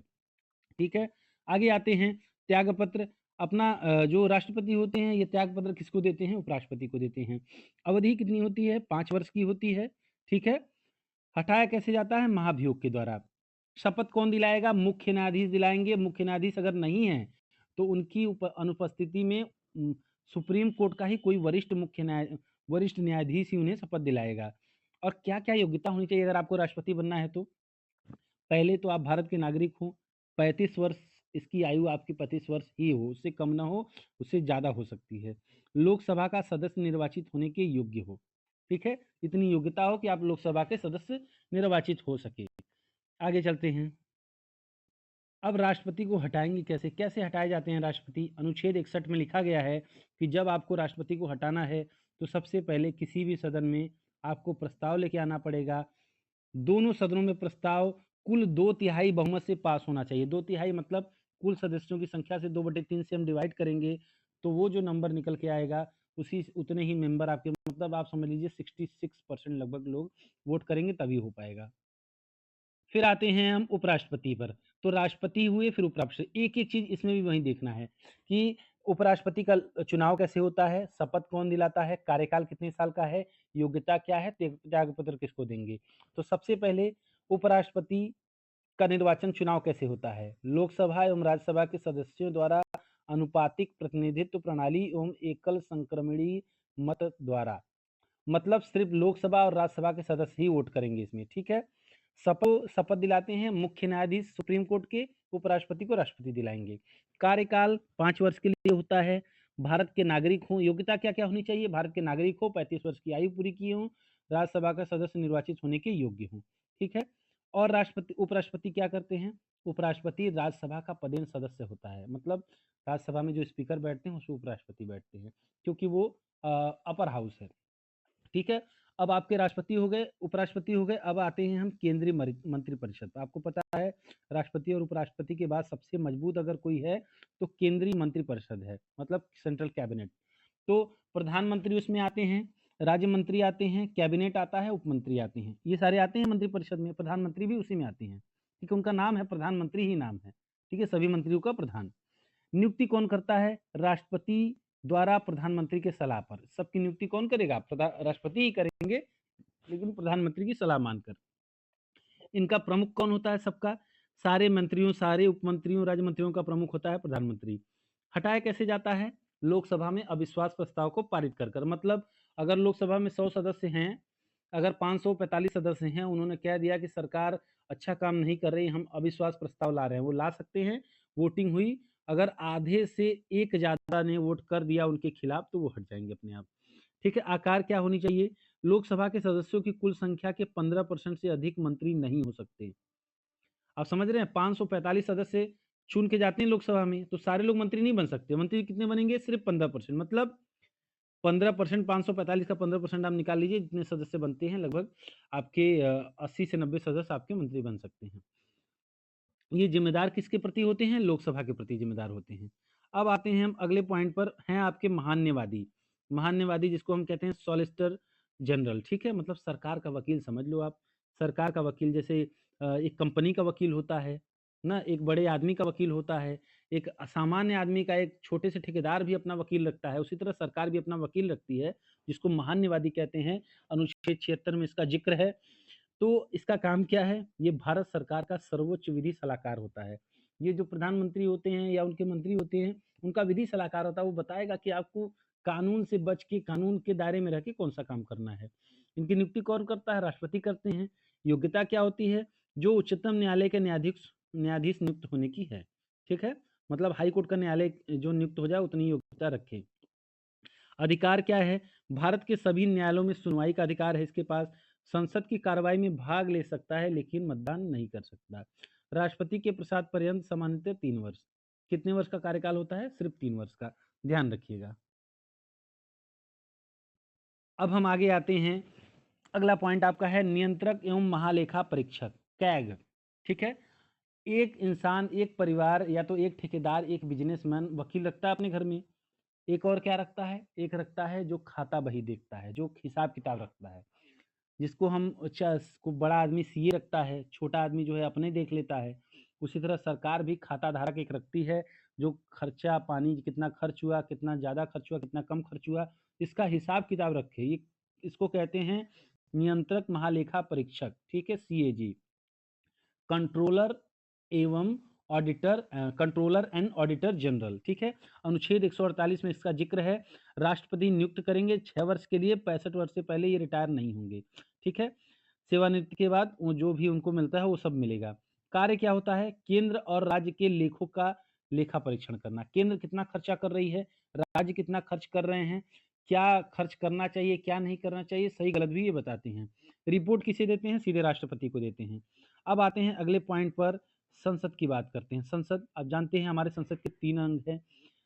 ठीक है? आगे आते हैं त्यागपत्र। अपना जो राष्ट्रपति होते हैं, ये त्यागपत्र किसको देते हैं? उपराष्ट्रपति को देते हैं। अवधि कितनी होती है? 5 वर्ष की होती है। ठीक है? हटाया कैसे जाता है? महाभियोग के द्वारा। शपथ कौन दिलाएगा? मुख्य न्यायाधीश दिलाएँगे। मुख्य न्यायाधीश अगर नहीं है, तो उनकी अनुपस्थिति में सुप्रीम कोर्ट का ही कोई वरिष्ठ न्यायाधीश ही उन्हें शपथ दिलाएगा। और क्या-क्या योग्यता होनी चाहिए अगर आपको राष्ट्रपति बनना है तो? पहले तो आप भारत के नागरिक हो, 35 वर्ष इसकी आयु आपकी 35 वर्ष ही हो, उससे कम ना हो, उससे ज़्यादा हो सकती है। लोकसभा का सदस्य निर्वाचित होने के योग्य हो, ठीक है? इतनी योग्यता हो कि आप लोकसभा के सदस्य निर्वाचित हो सके। आगे चलते हैं। अब राष्ट्रपति को हटाएँगे कैसे? कैसे हटाए जाते हैं राष्ट्रपति? अनुच्छेद 61 में लिखा गया है कि जब आपको राष्ट्रपति को हटाना है, तो सबसे पहले किसी भी सदन में आपको प्रस्ताव लेके आना पड़ेगा। दोनों सदनों में प्रस्ताव कुल 2/3 बहुमत से पास होना चाहिए। 2/3 मतलब कुल सदस्यों की संख्या से 2/3 से हम डिवाइड करेंगे, तो वो जो नंबर निकल के आएगा, उसी उतने ही मेंबर आपके, मतलब आप समझ लीजिए 66% लगभग लोग वोट करेंगे तभी हो पाएगा। फिर आते हैं हम उपराष्ट्रपति पर। तो राष्ट्रपति हुए, फिर उपराष्ट्रपति। एक-एक चीज़ इसमें भी वही देखना है कि उपराष्ट्रपति का चुनाव कैसे होता है, शपथ कौन दिलाता है, कार्यकाल कितने साल का है, योग्यता क्या है, त्यागपत्र किसको देंगे। तो सबसे पहले उपराष्ट्रपति का निर्वाचन चुनाव कैसे होता है? लोकसभा एवं राज्यसभा के सदस्यों द्वारा आनुपातिक प्रतिनिधित्व प्रणाली एवं एकल संक्रमणीय मत द्वारा। मतलब सिर्फ लोकसभा और राज्यसभा के सदस्य ही वोट करेंगे इसमें, ठीक है? शपथ दिलाते हैं मुख्य न्यायाधीश सुप्रीम कोर्ट के, उपराष्ट्रपति को राष्ट्रपति दिलाएँगे। कार्यकाल 5 वर्ष के लिए होता है। भारत के नागरिक हों, योग्यता क्या-क्या होनी चाहिए? भारत के नागरिक हों, 35 वर्ष की आयु पूरी की हों, राज्यसभा का सदस्य निर्वाचित होने के योग्य हों, ठीक है? और उपराष्ट्रपति क्या करते हैं? उपराष्ट्रपति राज्यसभा का पदेन सदस्य होता है। मतलब राज्यसभा में जो स्पीकर बैठते हैं, उसमें उपराष्ट्रपति बैठते हैं, क्योंकि वो अ, अपर हाउस है। ठीक है? अब आपके राष्ट्रपति हो गए, उपराष्ट्रपति हो गए, अब आते हैं हम केंद्रीय मंत्रिपरिषद पे। आपको पता है राष्ट्रपति और उपराष्ट्रपति के बाद सबसे मजबूत अगर कोई है, तो केंद्रीय मंत्रिपरिषद है, मतलब सेंट्रल कैबिनेट। तो प्रधानमंत्री उसमें आते हैं, राज्य मंत्री आते हैं, कैबिनेट आता है, उपमंत्री आते हैं। ये सारे आते हैं मंत्रिपरिषद में, प्रधानमंत्री भी उसी में आते हैं। ठीक है? उनका नाम है प्रधानमंत्री ही नाम है। ठीक है? सभी मंत्रियों का प्रधान। नियुक्ति कौन करता है? राष्ट्रपति द्वारा प्रधानमंत्री के सलाह पर। सबकी नियुक्ति कौन करेगा? राष्ट्रपति ही करेंगे, लेकिन प्रधानमंत्री की सलाह मानकर। इनका प्रमुख कौन होता है सबका? सारे मंत्रियों, सारे उपमंत्रियों, राज्य मंत्रियों का प्रमुख होता है प्रधानमंत्री। हटाया कैसे जाता है? लोकसभा में अविश्वास प्रस्ताव को पारित कर कर। मतलब अगर लोकसभा में 100 सदस्य हैं, अगर 545 सदस्य हैं, उन्होंने कह दिया कि सरकार अच्छा काम नहीं कर रही, हम अविश्वास प्रस्ताव ला रहे हैं, वो ला सकते हैं। वोटिंग हुई, अगर आधे से एक ज़्यादा ने वोट कर दिया उनके खिलाफ, तो वो हट जाएँगे अपने आप। ठीक है? आकार क्या होनी चाहिए? लोकसभा के सदस्यों की कुल संख्या के 15% से अधिक मंत्री नहीं हो सकते। आप समझ रहे हैं? 545 सदस्य चुन के जाते हैं लोकसभा में, तो सारे लोग मंत्री नहीं बन सकते। मंत्री कितने बनेंगे? सिर्फ 15%, मतलब 15%, 545 का 15% आप निकाल लीजिए, जितने सदस्य बनते हैं लगभग आपके 80 से 90 सदस्य आपके मंत्री बन सकते हैं। ये ज़िम्मेदार किसके प्रति होते हैं? लोकसभा के प्रति ज़िम्मेदार होते हैं। अब आते हैं हम अगले पॉइंट पर, हैं आपके महान्यवादी। महान्यवादी जिसको हम कहते हैं सॉलिसिटर जनरल, ठीक है? मतलब सरकार का वकील समझ लो आप। सरकार का वकील जैसे एक कंपनी का वकील होता है ना? एक बड़े आदमी का वकील होता है, एक सामान्य आदमी का, एक छोटे से ठेकेदार भी अपना वकील रखता है, उसी तरह सरकार भी अपना वकील रखती है, जिसको महान्यवादी कहते हैं। अनुच्छेद 76 में इसका ज़िक्र है। तो इसका काम क्या है? ये भारत सरकार का सर्वोच्च विधि सलाहकार होता है। ये जो प्रधानमंत्री होते हैं या उनके मंत्री होते हैं, उनका विधि सलाहकार होता है, वो बताएगा कि आपको कानून से बच के, कानून के दायरे में रह के कौन-सा काम करना है। इनकी नियुक्ति कौन करता है? राष्ट्रपति करते हैं। योग्यता क्या होती है? जो उच्चतम न्यायालय के न्यायाधीश न्यायाधीश नियुक्त होने की है, ठीक है? मतलब हाई कोर्ट का न्यायालय जो नियुक्त हो जाए उतनी योग्यता रखे। अधिकार क्या है? भारत के सभी न्यायालयों में सुनवाई का अधिकार है इसके पास। संसद की कार्रवाई में भाग ले सकता है लेकिन मतदान नहीं कर सकता। राष्ट्रपति के प्रसाद पर्यंत सामान्यतः 3 वर्ष। कितने वर्ष का कार्यकाल होता है? सिर्फ 3 वर्ष का। ध्यान रखिएगा। अब हम आगे आते हैं। अगला पॉइंट आपका है नियंत्रक एवं महालेखा परीक्षक, कैग। ठीक है? एक इंसान, एक परिवार या तो एक ठेकेदार, एक बिजनेसमैन वकील रखता है अपने घर में। एक और क्या रखता है? एक रखता है जो खाता बही देखता है, जो हिसाब किताब रखता है, जिसको हम को बड़ा आदमी सीए रखता है, छोटा आदमी जो है अपने देख लेता है। उसी तरह सरकार भी खाता धारक एक रखती है, जो खर्चा पानी कितना खर्च हुआ, कितना ज़्यादा खर्च हुआ, कितना कम खर्च हुआ, इसका हिसाब किताब रखे। ये इसको कहते हैं नियंत्रक महालेखा परीक्षक, ठीक है, सीएजी। कंट्रोलर एवं auditor, controller and auditor general, ठीक है। अनुच्छेद 148 में इसका जिक्र है। राष्ट्रपति नियुक्त करेंगे 6 वर्ष के लिए, 65 वर्ष से पहले ये रिटायर नहीं होंगे, ठीक है। सेवानिवृत्ति के बाद वो जो भी उनको मिलता है वो सब मिलेगा। कार्य क्या होता है? केंद्र और राज्य के लेखों का लेखा परीक्षण करना। केंद्र कितना खर्चा कर रही है, राज्य कितना खर्च कर रहे हैं, क्या खर्च करना चाहिए, क्या नहीं करना चाहिए, सही गलत भी ये बताते हैं। रिपोर्ट किसे देते हैं? सीधे राष्ट्रपति को देते हैं। अब आते हैं अगले पॉइंट पर, संसद की बात करते हैं। संसद, आप जानते हैं हमारे संसद के 3 अंग हैं,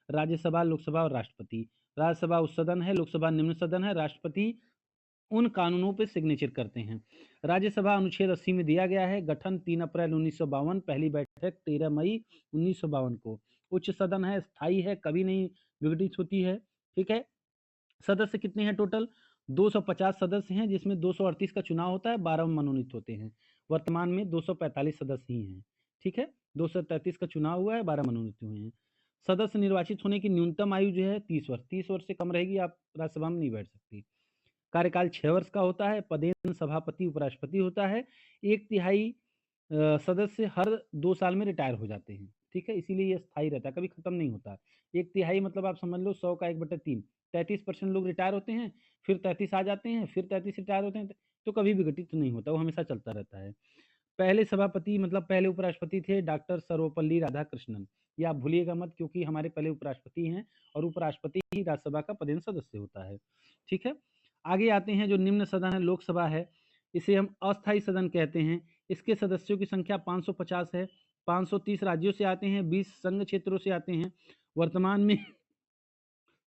राज्यसभा, लोकसभा और राष्ट्रपति। राज्यसभा उच्च सदन है, लोकसभा निम्न सदन है, राष्ट्रपति उन कानूनों पे सिग्नेचर करते हैं। राज्यसभा अनुच्छेद 80 में दिया गया है, गठन 3 अप्रैल 1952, पहली बैठक 13 मई 1952 को। उच्च सदन है, स्थायी है, कभी नहीं विघटित होती है, ठीक है। सदस्य कितने हैं टोटल? 250 सदस्य हैं, जिसमें 238 का चुनाव होता है, 12 मनोनीत होते हैं। वर्तमान में 245 सदस्य ही हैं, ठीक है। 233 का चुनाव हुआ है, 12 मनोनीत हुए हैं। सदस्य निर्वाचित होने की न्यूनतम आयु जो है 30 वर्ष। 30 वर्ष से कम रहेगी आप राज्यसभा में नहीं बैठ सकती। कार्यकाल 6 वर्ष का होता है। पदेन सभापति उपराष्ट्रपति होता है। 1/3 सदस्य हर 2 साल में रिटायर हो जाते हैं, ठीक है, इसीलिए ये स्थायी रहता है, कभी खत्म नहीं होता। 1/3 मतलब आप समझ लो 100 का 1/3, 33% लोग रिटायर होते हैं, फिर 33 आ जाते हैं, फिर 33 रिटायर होते हैं, तो कभी विघटित नहीं होता, वो हमेशा चलता रहता है। पहले सभापति मतलब पहले उपराष्ट्रपति थे डॉक्टर सर्वपल्ली राधाकृष्णन। ये आप भूलिएगा मत, क्योंकि हमारे पहले उपराष्ट्रपति हैं और उपराष्ट्रपति ही राज्यसभा का पदेन सदस्य होता है, ठीक है। आगे आते हैं, जो निम्न सदन है लोकसभा है, इसे हम अस्थायी सदन कहते हैं। इसके सदस्यों की संख्या 550 है। 530 राज्यों से आते हैं, 20 संघ क्षेत्रों से आते हैं। वर्तमान में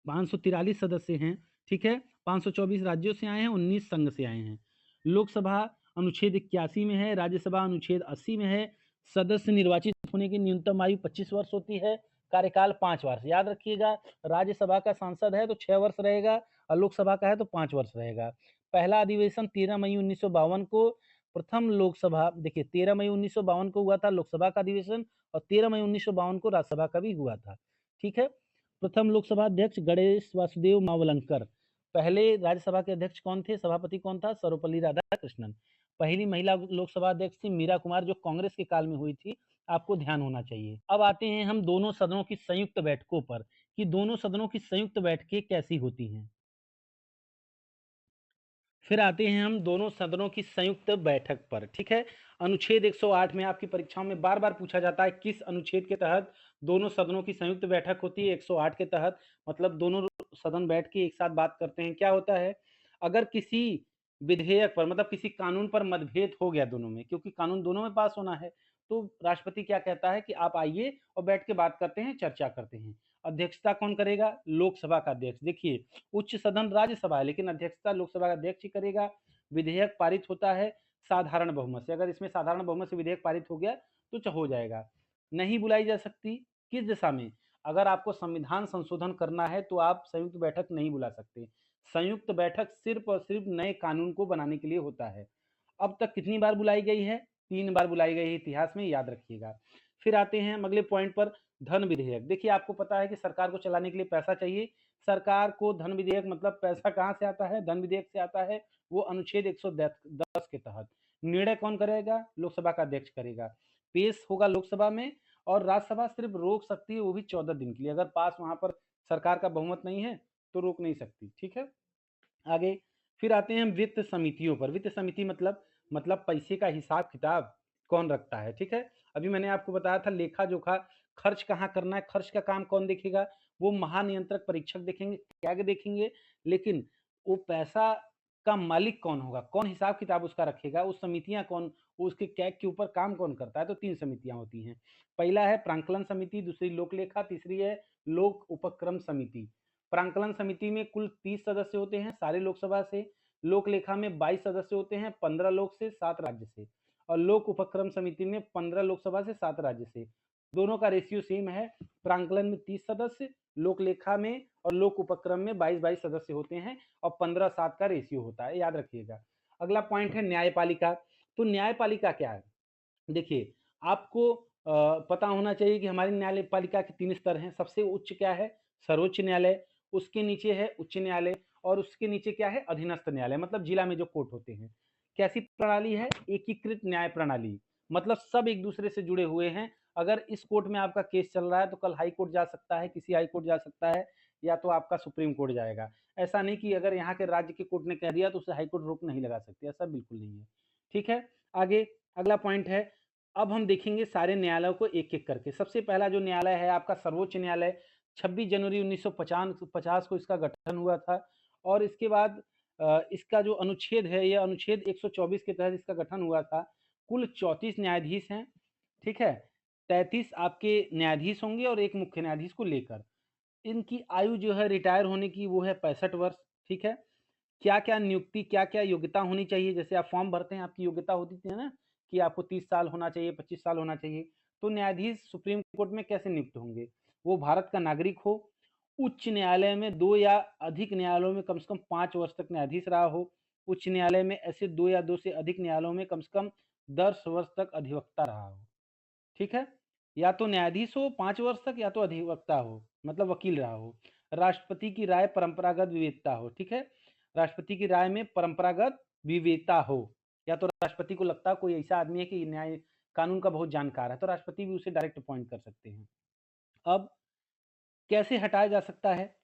543 सदस्य हैं, ठीक है। 524 राज्यों से आए हैं, 19 संघ से आए हैं। लोकसभा अनुच्छेद 81 में है, राज्यसभा अनुच्छेद 80 में है। सदस्य निर्वाचित होने की न्यूनतम आयु 25 वर्ष होती है, कार्यकाल 5 वर्ष। याद रखिएगा, राज्यसभा का सांसद है तो 6 वर्ष रहेगा और लोकसभा का है तो 5 वर्ष रहेगा। पहला अधिवेशन 13 मई 1952 को, प्रथम लोकसभा देखिए 13 मई 1952 को हुआ था लोकसभा का अधिवेशन, और 13 मई 1952 को राज्यसभा का भी हुआ था, ठीक है। प्रथम लोकसभा अध्यक्ष गणेश वासुदेव मावलंकर। पहले राज्यसभा के अध्यक्ष कौन थे? सभापति कौन था? सर्वपल्ली राधाकृष्णन। पहली महिला लोकसभा अध्यक्ष थी मीरा कुमार, जो कांग्रेस के काल में हुई थी, आपको ध्यान होना चाहिए। अब आते हैं हम दोनों सदनों की संयुक्त बैठकों पर, कि दोनों सदनों की संयुक्त बैठकें कैसी होती हैं। फिर आते हैं हम दोनों सदनों की संयुक्त बैठक पर, ठीक है। अनुच्छेद 108 में आपकी परीक्षाओं में बार बार पूछा जाता है किस अनुच्छेद के तहत दोनों सदनों की संयुक्त बैठक होती है। 108 के तहत, मतलब दोनों सदन बैठ के एक साथ बात करते हैं। क्या होता है? अगर किसी विधेयक पर, मतलब किसी कानून पर मतभेद हो गया दोनों में, क्योंकि कानून दोनों में पास होना है, तो राष्ट्रपति क्या कहता है कि आप आइए और बैठ के बात करते हैं, चर्चा करते हैं। अध्यक्षता कौन करेगा? लोकसभा का अध्यक्ष। देखिए, उच्च सदन राज्यसभा है, लेकिन अध्यक्षता लोकसभा का अध्यक्ष ही करेगा। विधेयक पारित होता है साधारण बहुमत से। अगर इसमें साधारण बहुमत से विधेयक पारित हो गया तो हो जाएगा। नहीं बुलाई जा सकती, किस दिशा में? अगर आपको संविधान संशोधन करना है तो आप संयुक्त बैठक नहीं बुला सकते। संयुक्त बैठक सिर्फ और सिर्फ नए कानून को बनाने के लिए होता है। अब तक कितनी बार बुलाई गई है? 3 बार बुलाई गई है इतिहास में, याद रखिएगा। फिर आते हैं हम अगले पॉइंट पर, धन विधेयक। देखिए, आपको पता है कि सरकार को चलाने के लिए पैसा चाहिए। सरकार को धन विधेयक, मतलब पैसा कहाँ से आता है? धन विधेयक से आता है, वो अनुच्छेद 110 के तहत। निर्णय कौन करेगा? लोकसभा का अध्यक्ष करेगा। पेश होगा लोकसभा में और राज्यसभा सिर्फ रोक सकती है, वो भी 14 दिन के लिए। अगर पास वहां पर सरकार का बहुमत नहीं है तो रोक नहीं सकती। ठीक है, आगे फिर आते हैं हम वित्त समितियों पर। वित्त समिति मतलब पैसे का हिसाब किताब कौन रखता है। ठीक है, अभी मैंने आपको बताया था लेखा जोखा, खर्च कहाँ करना है, खर्च का काम कौन देखेगा? वो महानियंत्रक परीक्षक देखेंगे, कैग देखेंगे। लेकिन वो पैसा का मालिक कौन होगा, कौन हिसाब किताब उसका रखेगा, वो समितियां कौन, वो उसके कैग के ऊपर काम कौन करता है? तो 3 समितियां होती हैं। पहला है प्रांकलन समिति, दूसरी लोक लेखा, तीसरी है लोक उपक्रम समिति। प्रांकलन समिति में कुल 30 सदस्य होते हैं सारे लोकसभा से। लोक लेखा में 22 सदस्य होते हैं, 15 लोक से, 7 राज्य से। और लोक उपक्रम समिति में 15 लोकसभा से, 7 राज्य से। दोनों का रेशियो सेम है। प्रांकलन में 30 सदस्य, लोक लेखा में और लोक उपक्रम में 22-22 सदस्य होते हैं और 15-7 का रेशियो होता है, याद रखिएगा। अगला पॉइंट है न्यायपालिका। तो न्यायपालिका क्या है? देखिए, आपको पता होना चाहिए कि हमारी न्यायपालिका के 3 स्तर हैं। सबसे उच्च क्या है? सर्वोच्च न्यायालय, उसके नीचे है उच्च न्यायालय और उसके नीचे क्या है? अधीनस्थ न्यायालय, मतलब जिला में जो कोर्ट होते हैं। कैसी प्रणाली है? एकीकृत न्याय प्रणाली, मतलब सब एक दूसरे से जुड़े हुए हैं। अगर इस कोर्ट में आपका केस चल रहा है तो कल हाई कोर्ट जा सकता है, किसी हाई कोर्ट जा सकता है, या तो आपका सुप्रीम कोर्ट जाएगा। ऐसा नहीं कि अगर यहाँ के राज्य के कोर्ट ने कह दिया तो उसे हाई कोर्ट रोक नहीं लगा सकती, ऐसा बिल्कुल नहीं है। ठीक है, आगे अगला पॉइंट है, अब हम देखेंगे सारे न्यायालयों को एक-एक करके। सबसे पहला जो न्यायालय है आपका सर्वोच्च न्यायालय, 26 जनवरी 1950 को इसका गठन हुआ था और इसके बाद इसका जो अनुच्छेद है, यह अनुच्छेद 124 के तहत इसका गठन हुआ था। कुल 34 न्यायाधीश हैं, ठीक है? 33 आपके न्यायाधीश होंगे और 1 मुख्य न्यायाधीश को लेकर। इनकी आयु जो है रिटायर होने की वो है 65 वर्ष, ठीक है? क्या-क्या नियुक्ति, क्या-क्या योग्यता होनी चाहिए? जैसे आप फॉर्म भरते हैं, आपकी योग्यता होती थी ना कि आपको 30 साल होना चाहिए, 25 साल होना चाहिए। तो न्यायाधीश सुप्रीम कोर्ट में कैसे नियुक्त होंगे? वो भारत का नागरिक हो, उच्च न्यायालय में 2 या अधिक न्यायालयों में कम से कम 5 वर्ष तक न्यायाधीश रहा हो, उच्च न्यायालय में ऐसे 2 या 2 से अधिक न्यायालयों में कम से कम 10 वर्ष तक अधिवक्ता रहा हो, ठीक है? या तो न्यायाधीश हो 5 वर्ष तक या तो अधिवक्ता हो, मतलब वकील रहा हो। राष्ट्रपति की राय परंपरागत विवेकता हो, ठीक है? राष्ट्रपति की राय में परंपरागत विवेकता हो, या तो राष्ट्रपति को लगता है कोई ऐसा आदमी है कि न्याय कानून का बहुत जानकार है, तो राष्ट्रपति भी उसे डायरेक्ट अपॉइंट कर सकते हैं। अब कैसे हटाया जा सकता है?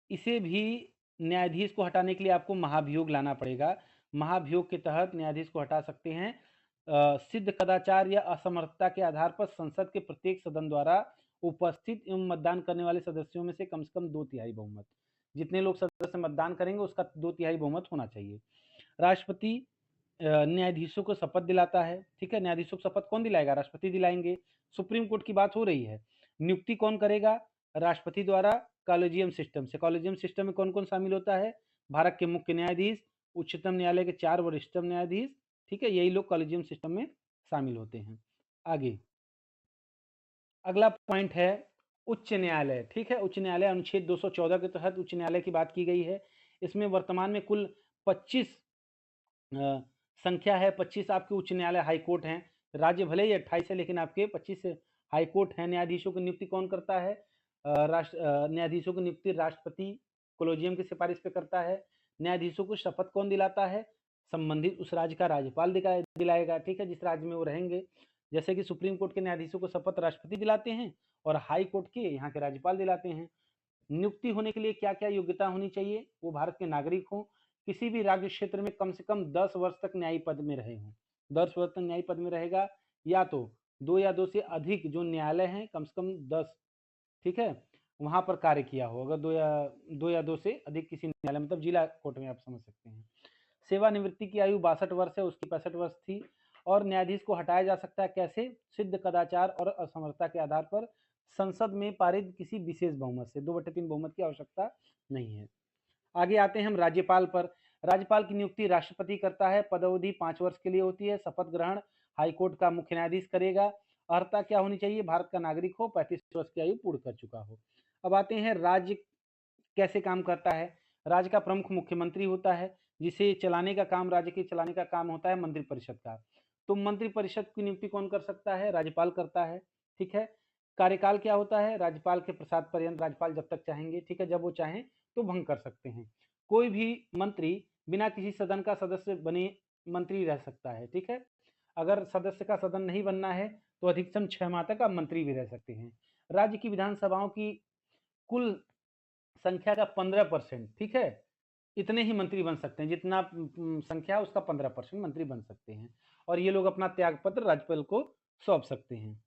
इसे भी न्यायाधीश को हटाने के लिए आपको महाभियोग लाना पड़ेगा। महाभियोग के तहत न्यायाधीश को हटा सकते हैं सिद्ध कदाचार या असमर्थता के आधार पर संसद के प्रत्येक सदन द्वारा उपस्थित एवं मतदान करने वाले सदस्यों में से कम 2/3 बहुमत। जितने लोग सदस्य मतदान करेंगे उसका 2/3 बहुमत होना चाहिए। राष्ट्रपति न्यायाधीशों को शपथ दिलाता है, ठीक है? न्यायाधीशों को शपथ कौन दिलाएगा? राष्ट्रपति दिलाएंगे। सुप्रीम कोर्ट की बात हो रही है। नियुक्ति कौन करेगा? राष्ट्रपति द्वारा कॉलेजियम सिस्टम से। कॉलेजियम सिस्टम में कौन-कौन शामिल होता है? भारत के मुख्य न्यायाधीश, उच्चतम न्यायालय के 4 वरिष्ठतम न्यायाधीश, ठीक है? यही लोग कॉलेजियम सिस्टम में शामिल होते हैं। आगे अगला पॉइंट है उच्च न्यायालय, ठीक है? उच्च न्यायालय अनुच्छेद 214 के तहत उच्च न्यायालय की बात की गई है। इसमें वर्तमान में कुल 25 अ, संख्या है, 25 आपके उच्च न्यायालय हाई कोर्ट हैं। राज्य भले ही 28 है लेकिन आपके 25 हाई कोर्ट हैं। न्यायाधीशों की नियुक्ति कौन करता है? न्यायाधीशों की नियुक्ति राष्ट्रपति कोलेजियम की सिफारिश पे करता है। न्यायाधीशों को शपथ कौन दिलाता है? संबंधित उस राज्य का राज्यपाल दिलाएगा, ठीक है? जिस राज्य में वो रहेंगे। जैसे कि सुप्रीम कोर्ट के न्यायाधीशों को शपथ राष्ट्रपति दिलाते हैं और हाई कोर्ट के यहाँ के राज्यपाल दिलाते हैं। नियुक्ति होने के लिए क्या-क्या योग्यता होनी चाहिए? वो भारत के नागरिक हों, किसी भी राज्य क्षेत्र में कम से कम 10 वर्ष तक न्यायिक पद में रहे हों। 10 वर्ष तक न्यायिक पद में रहेगा, या तो 2 या 2 से अधिक जो न्यायालय हैं कम से कम 10, ठीक है? वहाँ पर कार्य किया हो। अगर 2 या 2 से अधिक किसी न्यायालय, मतलब जिला कोर्ट में आप समझ सकते हैं। सेवानिवृत्ति की आयु 62 वर्ष है, उसकी 65 वर्ष थी। और न्यायाधीश को हटाया जा सकता है कैसे? सिद्ध कदाचार और असमर्थता के आधार पर संसद में पारित किसी विशेष बहुमत से। 2/3 बहुमत की आवश्यकता नहीं है। आगे आते हैं हम राज्यपाल पर। राज्यपाल की नियुक्ति राष्ट्रपति करता है, पदावधि 5 वर्ष के लिए होती है। शपथ ग्रहण हाईकोर्ट का मुख्य न्यायाधीश करेगा। अर्हता क्या होनी चाहिए? भारत का नागरिक हो, 35 वर्ष की आयु पूर्ण कर चुका हो। अब आते हैं राज्य कैसे काम करता है। राज्य का प्रमुख मुख्यमंत्री होता है, जिसे चलाने का काम, राज्य के चलाने का काम होता है मंत्रिपरिषद का। तो मंत्रिपरिषद की नियुक्ति कौन कर सकता है? राज्यपाल करता है, ठीक है? कार्यकाल क्या होता है? राज्यपाल के प्रसाद पर्यंत, राज्यपाल जब तक चाहेंगे, ठीक है? जब वो चाहें तो भंग कर सकते हैं। कोई भी मंत्री बिना किसी सदन का सदस्य बने मंत्री रह सकता है, ठीक है। अगर सदस्य का सदन नहीं बनना है तो अधिकतम 6 माह तक आप मंत्री भी रह सकते हैं। राज्य की विधानसभाओं की कुल संख्या का 15%, ठीक है, इतने ही मंत्री बन सकते हैं, जितना संख्या है उसका 15% मंत्री बन सकते हैं, और ये लोग अपना त्यागपत्र राज्यपाल को सौंप सकते हैं।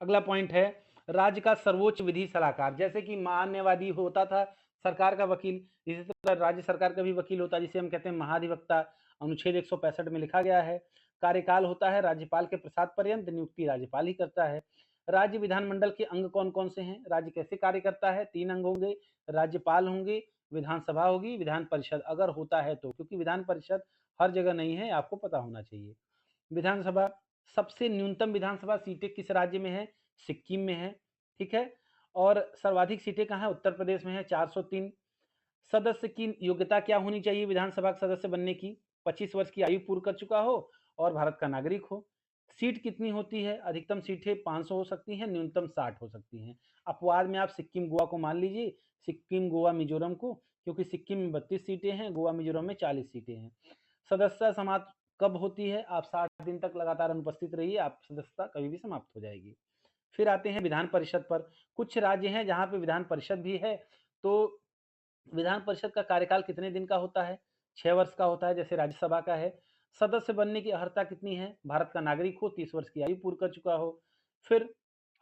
अगला पॉइंट है राज्य का सर्वोच्च विधि सलाहकार। जैसे कि मान्यवादी होता था सरकार का वकील, इसी तरह राज्य सरकार का भी वकील होता है, जिसे हम कहते हैं महाधिवक्ता। अनुच्छेद 165 में लिखा गया है कार्यकाल होता है राज्यपाल के प्रसाद पर्यंत, नियुक्ति राज्यपाल ही करता है। राज्य विधानमंडल के अंग कौन कौन से हैं, राज्य कैसे कार्य करता है, 3 अंग होंगे, राज्यपाल होंगे, विधानसभा होगी, विधान परिषद अगर होता है तो, क्योंकि विधान परिषद हर जगह नहीं है, आपको पता होना चाहिए। विधानसभा, सबसे न्यूनतम विधानसभा सीटें किस राज्य में है, सिक्किम में है, ठीक है। और सर्वाधिक सीटें कहाँ है, उत्तर प्रदेश में है, 403। सदस्य की योग्यता क्या होनी चाहिए विधानसभा के सदस्य बनने की, 25 वर्ष की आयु पूर्ण कर चुका हो और भारत का नागरिक हो। सीट कितनी होती है, अधिकतम सीटें 500 हो सकती हैं, न्यूनतम 60 हो सकती हैं। अपवाद में आप सिक्किम गोवा को मान लीजिए, सिक्किम गोवा मिजोरम को, क्योंकि सिक्किम में 32 सीटें हैं, गोवा मिजोरम में 40 सीटें हैं। सदस्यता समाप्त कब होती है, आप 60 दिन तक लगातार अनुपस्थित रहिए, आप सदस्यता कभी भी समाप्त हो जाएगी। फिर आते हैं विधान परिषद पर। कुछ राज्य हैं जहां पे विधान परिषद भी है, तो विधान परिषद का कार्यकाल कितने दिन का होता है, 6 वर्ष का होता है, जैसे राज्यसभा का है। सदस्य बनने की अर्हता कितनी है, भारत का नागरिक हो, 30 वर्ष की आयु पूर्ण कर चुका हो। फिर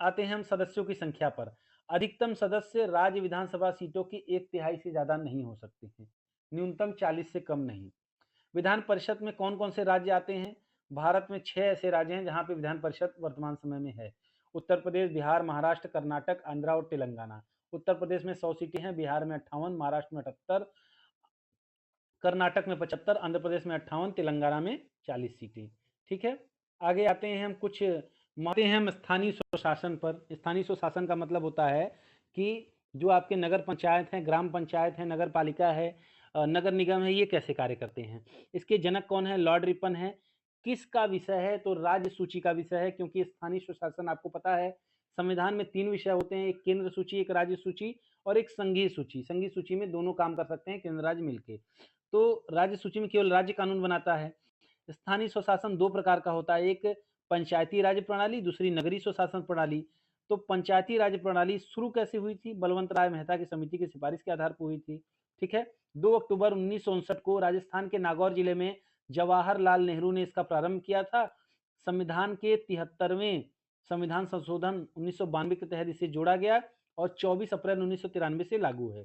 आते हैं हम सदस्यों की संख्या पर। अधिकतम सदस्य राज्य विधानसभा सीटों की 1/3 से ज्यादा नहीं हो सकते हैं, न्यूनतम 40 से कम नहीं। विधान परिषद में कौन कौन से राज्य आते हैं, भारत में 6 ऐसे राज्य हैं जहां पे विधान परिषद वर्तमान समय में है। उत्तर प्रदेश, बिहार, महाराष्ट्र, कर्नाटक, आंध्रा और तेलंगाना। उत्तर प्रदेश में 100 सीटें हैं, बिहार में 58, महाराष्ट्र में 78, कर्नाटक में 75, आंध्र प्रदेश में 58, तेलंगाना में 40 सीटें, ठीक है। आगे आते हैं हम कुछ आते हैं हम स्थानीय स्वशासन पर। स्थानीय स्वशासन का मतलब होता है कि जो आपके नगर पंचायत हैं, ग्राम पंचायत है, नगर पालिका है, नगर निगम है, ये कैसे कार्य करते हैं। इसके जनक कौन है, लॉर्ड रिपन है। किसका विषय है, तो राज्य सूची का विषय है, क्योंकि स्थानीय स्वशासन आपको पता है संविधान में 3 विषय होते हैं, एक केंद्र सूची, एक राज्य सूची और एक संघीय सूची। संघीय सूची में दोनों काम कर सकते हैं, केंद्र राज्य मिलके। तो राज्य सूची में केवल राज्य कानून बनाता है। स्थानीय स्वशासन 2 प्रकार का होता है, एक पंचायती राज प्रणाली, दूसरी नगरीय स्वशासन प्रणाली। तो पंचायती राज प्रणाली शुरू कैसे हुई थी, बलवंत राय मेहता की समिति की सिफारिश के आधार पर हुई थी, ठीक है। 2 अक्टूबर 1959 को राजस्थान के नागौर जिले में जवाहरलाल नेहरू ने इसका प्रारंभ किया था। संविधान के 73वें संविधान संशोधन 1992 के तहत इसे जोड़ा गया और 24 अप्रैल 1993 से लागू है।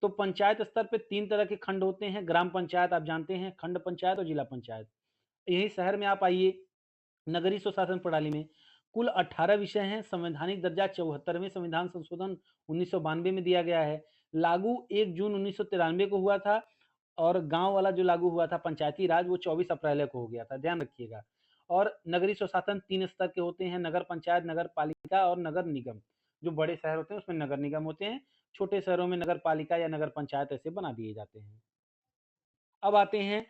तो पंचायत स्तर पे 3 तरह के खंड होते हैं, ग्राम पंचायत आप जानते हैं, खंड पंचायत और जिला पंचायत। यही शहर में आप आइए, नगरीय स्वशासन प्रणाली में कुल 18 विषय हैं, संवैधानिक दर्जा 74वें संविधान संशोधन 1992 में दिया गया है। लागू 1 जून 1993 को हुआ था, और गांव वाला जो लागू हुआ था पंचायती राज, वो 24 अप्रैल को हो गया था, ध्यान रखिएगा। और नगरीय स्वशासन 3 स्तर के होते हैं, नगर पंचायत, नगर पालिका और नगर निगम। जो बड़े शहर होते हैं उसमें नगर निगम होते हैं, छोटे शहरों में नगर पालिका या नगर पंचायत ऐसे बना दिए जाते हैं। अब आते हैं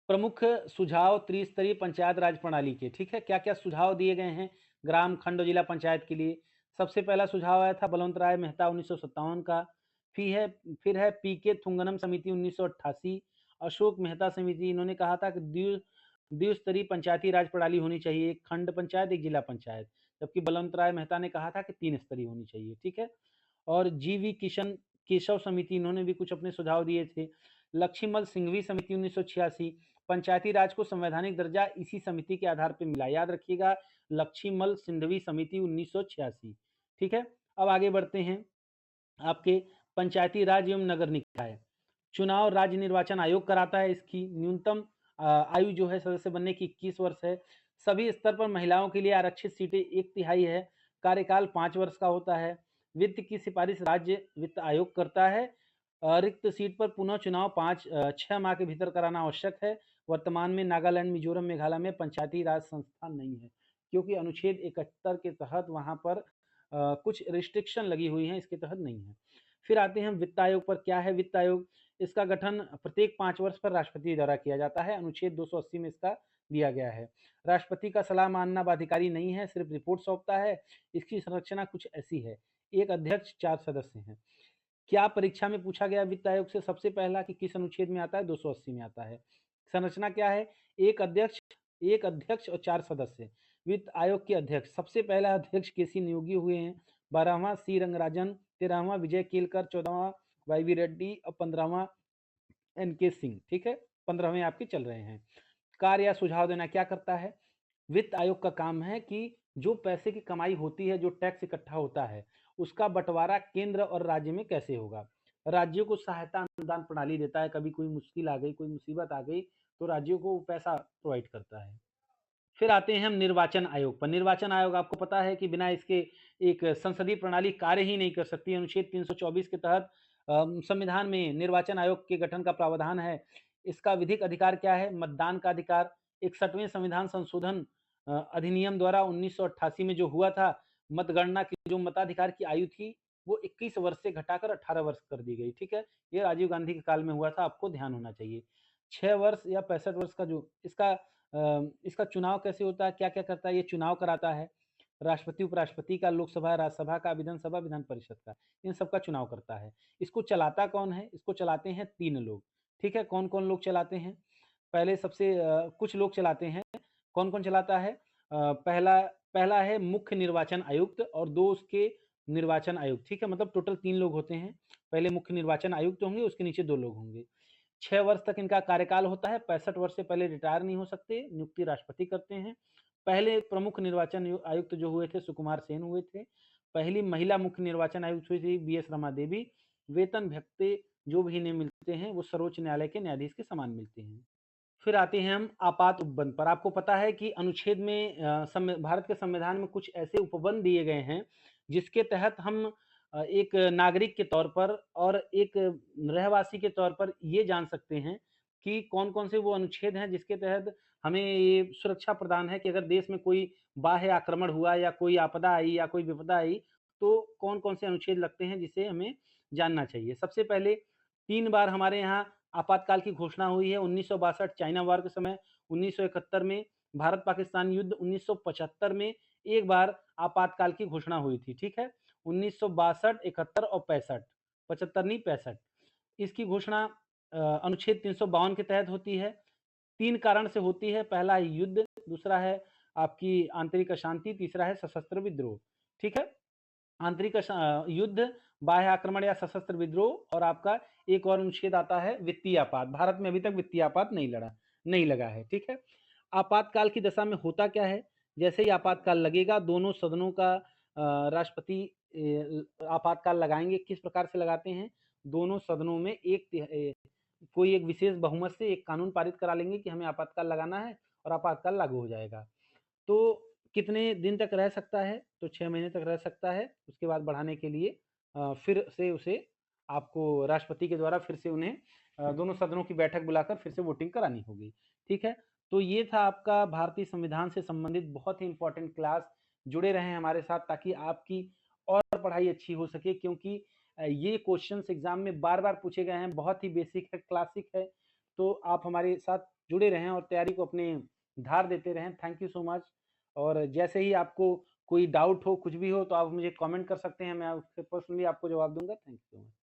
प्रमुख सुझाव त्रिस्तरीय पंचायत राज प्रणाली के, ठीक है। क्या क्या सुझाव दिए गए हैं ग्राम, खंड और जिला पंचायत के लिए। सबसे पहला सुझाव आया था बलवंत राय मेहता 1957 का। फिर है पीके थुंगनम समिति 1988, अशोक मेहता समिति, इन्होंने कहा था कि द्विस्तरीय पंचायती राज प्रणाली होनी चाहिए, एक खंड पंचायत, एक जिला पंचायत। जबकि बलवंत राय मेहता ने कहा था कि 3 स्तरीय होनी चाहिए, ठीक है। और जीवी किशन केशव समिति, इन्होंने भी कुछ अपने सुझाव दिए थे। लक्ष्मीमल सिंघवी समिति 1986, पंचायती राज को संवैधानिक दर्जा इसी समिति के आधार पर मिला, याद रखिएगा, लक्ष्मीमल सिंघवी समिति 1986, ठीक है। अब आगे बढ़ते हैं, आपके पंचायती राज एवं नगर निकाय चुनाव राज्य निर्वाचन आयोग कराता है। इसकी न्यूनतम आयु जो है सदस्य बनने की 21 वर्ष है। सभी स्तर पर महिलाओं के लिए आरक्षित सीटें 1/3 है। कार्यकाल 5 वर्ष का होता है। वित्त की सिफारिश राज्य वित्त आयोग करता है। रिक्त सीट पर पुनः चुनाव 6 माह के भीतर कराना आवश्यक है। वर्तमान में नागालैंड, मिजोरम, मेघालय में पंचायती राज संस्था नहीं है, क्योंकि अनुच्छेद 71 के तहत वहां पर कुछ रिस्ट्रिक्शन लगी हुई हैं, इसके तहत नहीं है। फिर आते हैं वित्त आयोग पर। क्या है वित्त आयोग, इसका गठन प्रत्येक 5 वर्ष पर राष्ट्रपति द्वारा किया जाता है, अनुच्छेद 280 में इसका दिया गया है। राष्ट्रपति का सलाह मानना बाध्यकारी नहीं है, सिर्फ रिपोर्ट सौंपता है। इसकी संरचना कुछ ऐसी है, एक अध्यक्ष, 4 सदस्य हैं। क्या परीक्षा में पूछा गया वित्त आयोग से, सबसे पहला कि किस अनुच्छेद में आता है, 280 में आता है। संरचना क्या है? एक अध्यक्ष और 4 सदस्य। वित्त आयोग के अध्यक्ष, सबसे पहला अध्यक्ष केसी नियोगी हुए हैं, 12वां सी रंगराजन, 13वां विजय केलकर, 14वां वाई.वी. रेड्डी और 15वां एन.के. सिंह, ठीक है? 15वें आपके चल रहे हैं। कार्य या सुझाव देना क्या करता है? वित्त आयोग का काम है कि जो पैसे की कमाई होती है, जो टैक्स इकट्ठा होता है, उसका बंटवारा केंद्र और राज्य में कैसे होगा? राज्यों को सहायता अनुदान प्रणाली देता है, कभी कोई मुश्किल आ गई, कोई मुसीबत आ गई, तो राज्यों को वो पैसा प्रोवाइड करता है। फिर आते हैं हम निर्वाचन आयोग पर। निर्वाचन आयोग आपको पता है कि बिना इसके एक संसदीय प्रणाली कार्य ही नहीं कर सकती। अनुच्छेद 324 के तहत संविधान में निर्वाचन आयोग के गठन का प्रावधान है। इसका विधिक अधिकार क्या है? मतदान का अधिकार। 61वें संविधान संशोधन अधिनियम द्वारा 1988 में जो हुआ था, मतगणना की जो मताधिकार की आयु थी, वो 21 वर्ष से घटाकर 18 वर्ष कर दी गई, ठीक है? ये राजीव गांधी के काल में हुआ था, आपको ध्यान होना चाहिए। 6 वर्ष या 65 वर्ष का जो इसका चुनाव कैसे होता है, क्या-क्या करता है? ये चुनाव कराता है, राष्ट्रपति, उपराष्ट्रपति का, लोकसभा, राज्यसभा का, विधानसभा, विधान परिषद का, इन सब का चुनाव करता है। इसको चलाता कौन है? इसको चलाते हैं 3 लोग, ठीक है? कौन-कौन लोग चलाते हैं? पहले सबसे कुछ लोग चलाते हैं, कौन-कौन चलाता है? पहला पहला है मुख्य निर्वाचन आयुक्त और 2 उसके निर्वाचन आयुक्त, ठीक है? मतलब टोटल 3 लोग होते हैं। पहले मुख्य निर्वाचन आयुक्त होंगे, उसके नीचे 2 लोग होंगे। 6 वर्ष तक इनका कार्यकाल होता है, 65 वर्ष से पहले रिटायर नहीं हो सकते, नियुक्ति राष्ट्रपति करते हैं। पहले प्रमुख निर्वाचन आयुक्त जो हुए थे सुकुमार सेन हुए थे। पहली महिला मुख्य निर्वाचन आयुक्त हुई थी बी एस रमा देवी। वेतन भत्ते जो भी इन्हें मिलते हैं वो सर्वोच्च न्यायालय के न्यायाधीश के समान मिलते हैं। फिर आते हैं हम आपात उपबंध पर। आपको पता है कि अनुच्छेद में भारत के संविधान में कुछ ऐसे उपबंध दिए गए हैं जिसके तहत हम एक नागरिक के तौर पर और एक रहवासी के तौर पर ये जान सकते हैं कि कौन-कौन से वो अनुच्छेद हैं जिसके तहत हमें ये सुरक्षा प्रदान है कि अगर देश में कोई बाह्य आक्रमण हुआ या कोई आपदा आई या कोई विपदा आई, तो कौन-कौन से अनुच्छेद लगते हैं जिसे हमें जानना चाहिए। सबसे पहले 3 बार हमारे यहाँ आपातकाल की घोषणा हुई है। 1962 चाइना वॉर के समय, 1971 में भारत-पाकिस्तान युद्ध, 1975 में एक बार आपातकाल की घोषणा हुई थी, ठीक है? 1962, 71 और 65, 75 नहीं 65। इसकी घोषणा अनुच्छेद 352 के तहत होती है। 3 कारण से होती है, पहला है युद्ध, दूसरा है आपकी आंतरिक अशांति, तीसरा है सशस्त्र विद्रोह, ठीक है? युद्ध, बाह्य आक्रमण या सशस्त्र विद्रोह और आपका एक और अनुच्छेद आता है वित्तीय आपात। भारत में अभी तक वित्तीय आपात नहीं लगा है, ठीक है? आपातकाल की दशा में होता क्या है? जैसे ही आपातकाल लगेगा, दोनों सदनों का राष्ट्रपति आपातकाल लगाएँगे। किस प्रकार से लगाते हैं? दोनों सदनों में कोई एक विशेष बहुमत से एक कानून पारित करा लेंगे कि हमें आपातकाल लगाना है और आपातकाल लागू हो जाएगा। तो कितने दिन तक रह सकता है? तो 6 महीने तक रह सकता है। उसके बाद बढ़ाने के लिए फिर से उसे आपको राष्ट्रपति के द्वारा फिर से उन्हें दोनों सदनों की बैठक बुलाकर फिर से वोटिंग करानी होगी। ठीक है? तो ये था आपका भारतीय संविधान से संबंधित बहुत ही इम्पोर्टेंट क्लास। जुड़े रहें हमारे साथ ताकि आपकी और पढ़ाई अच्छी हो सके क्योंकि ये क्वेश्चंस एग्ज़ाम में बार-बार पूछे गए हैं। बहुत ही बेसिक है, क्लासिक है। तो आप हमारे साथ जुड़े रहें और तैयारी को अपने धार देते रहें। Thank you so much. और जैसे ही आपको कोई डाउट हो, कुछ भी हो तो आप मुझे कमेंट कर सकते हैं, मैं उसके पर्सनली आपको जवाब दूँगा। Thank you so much.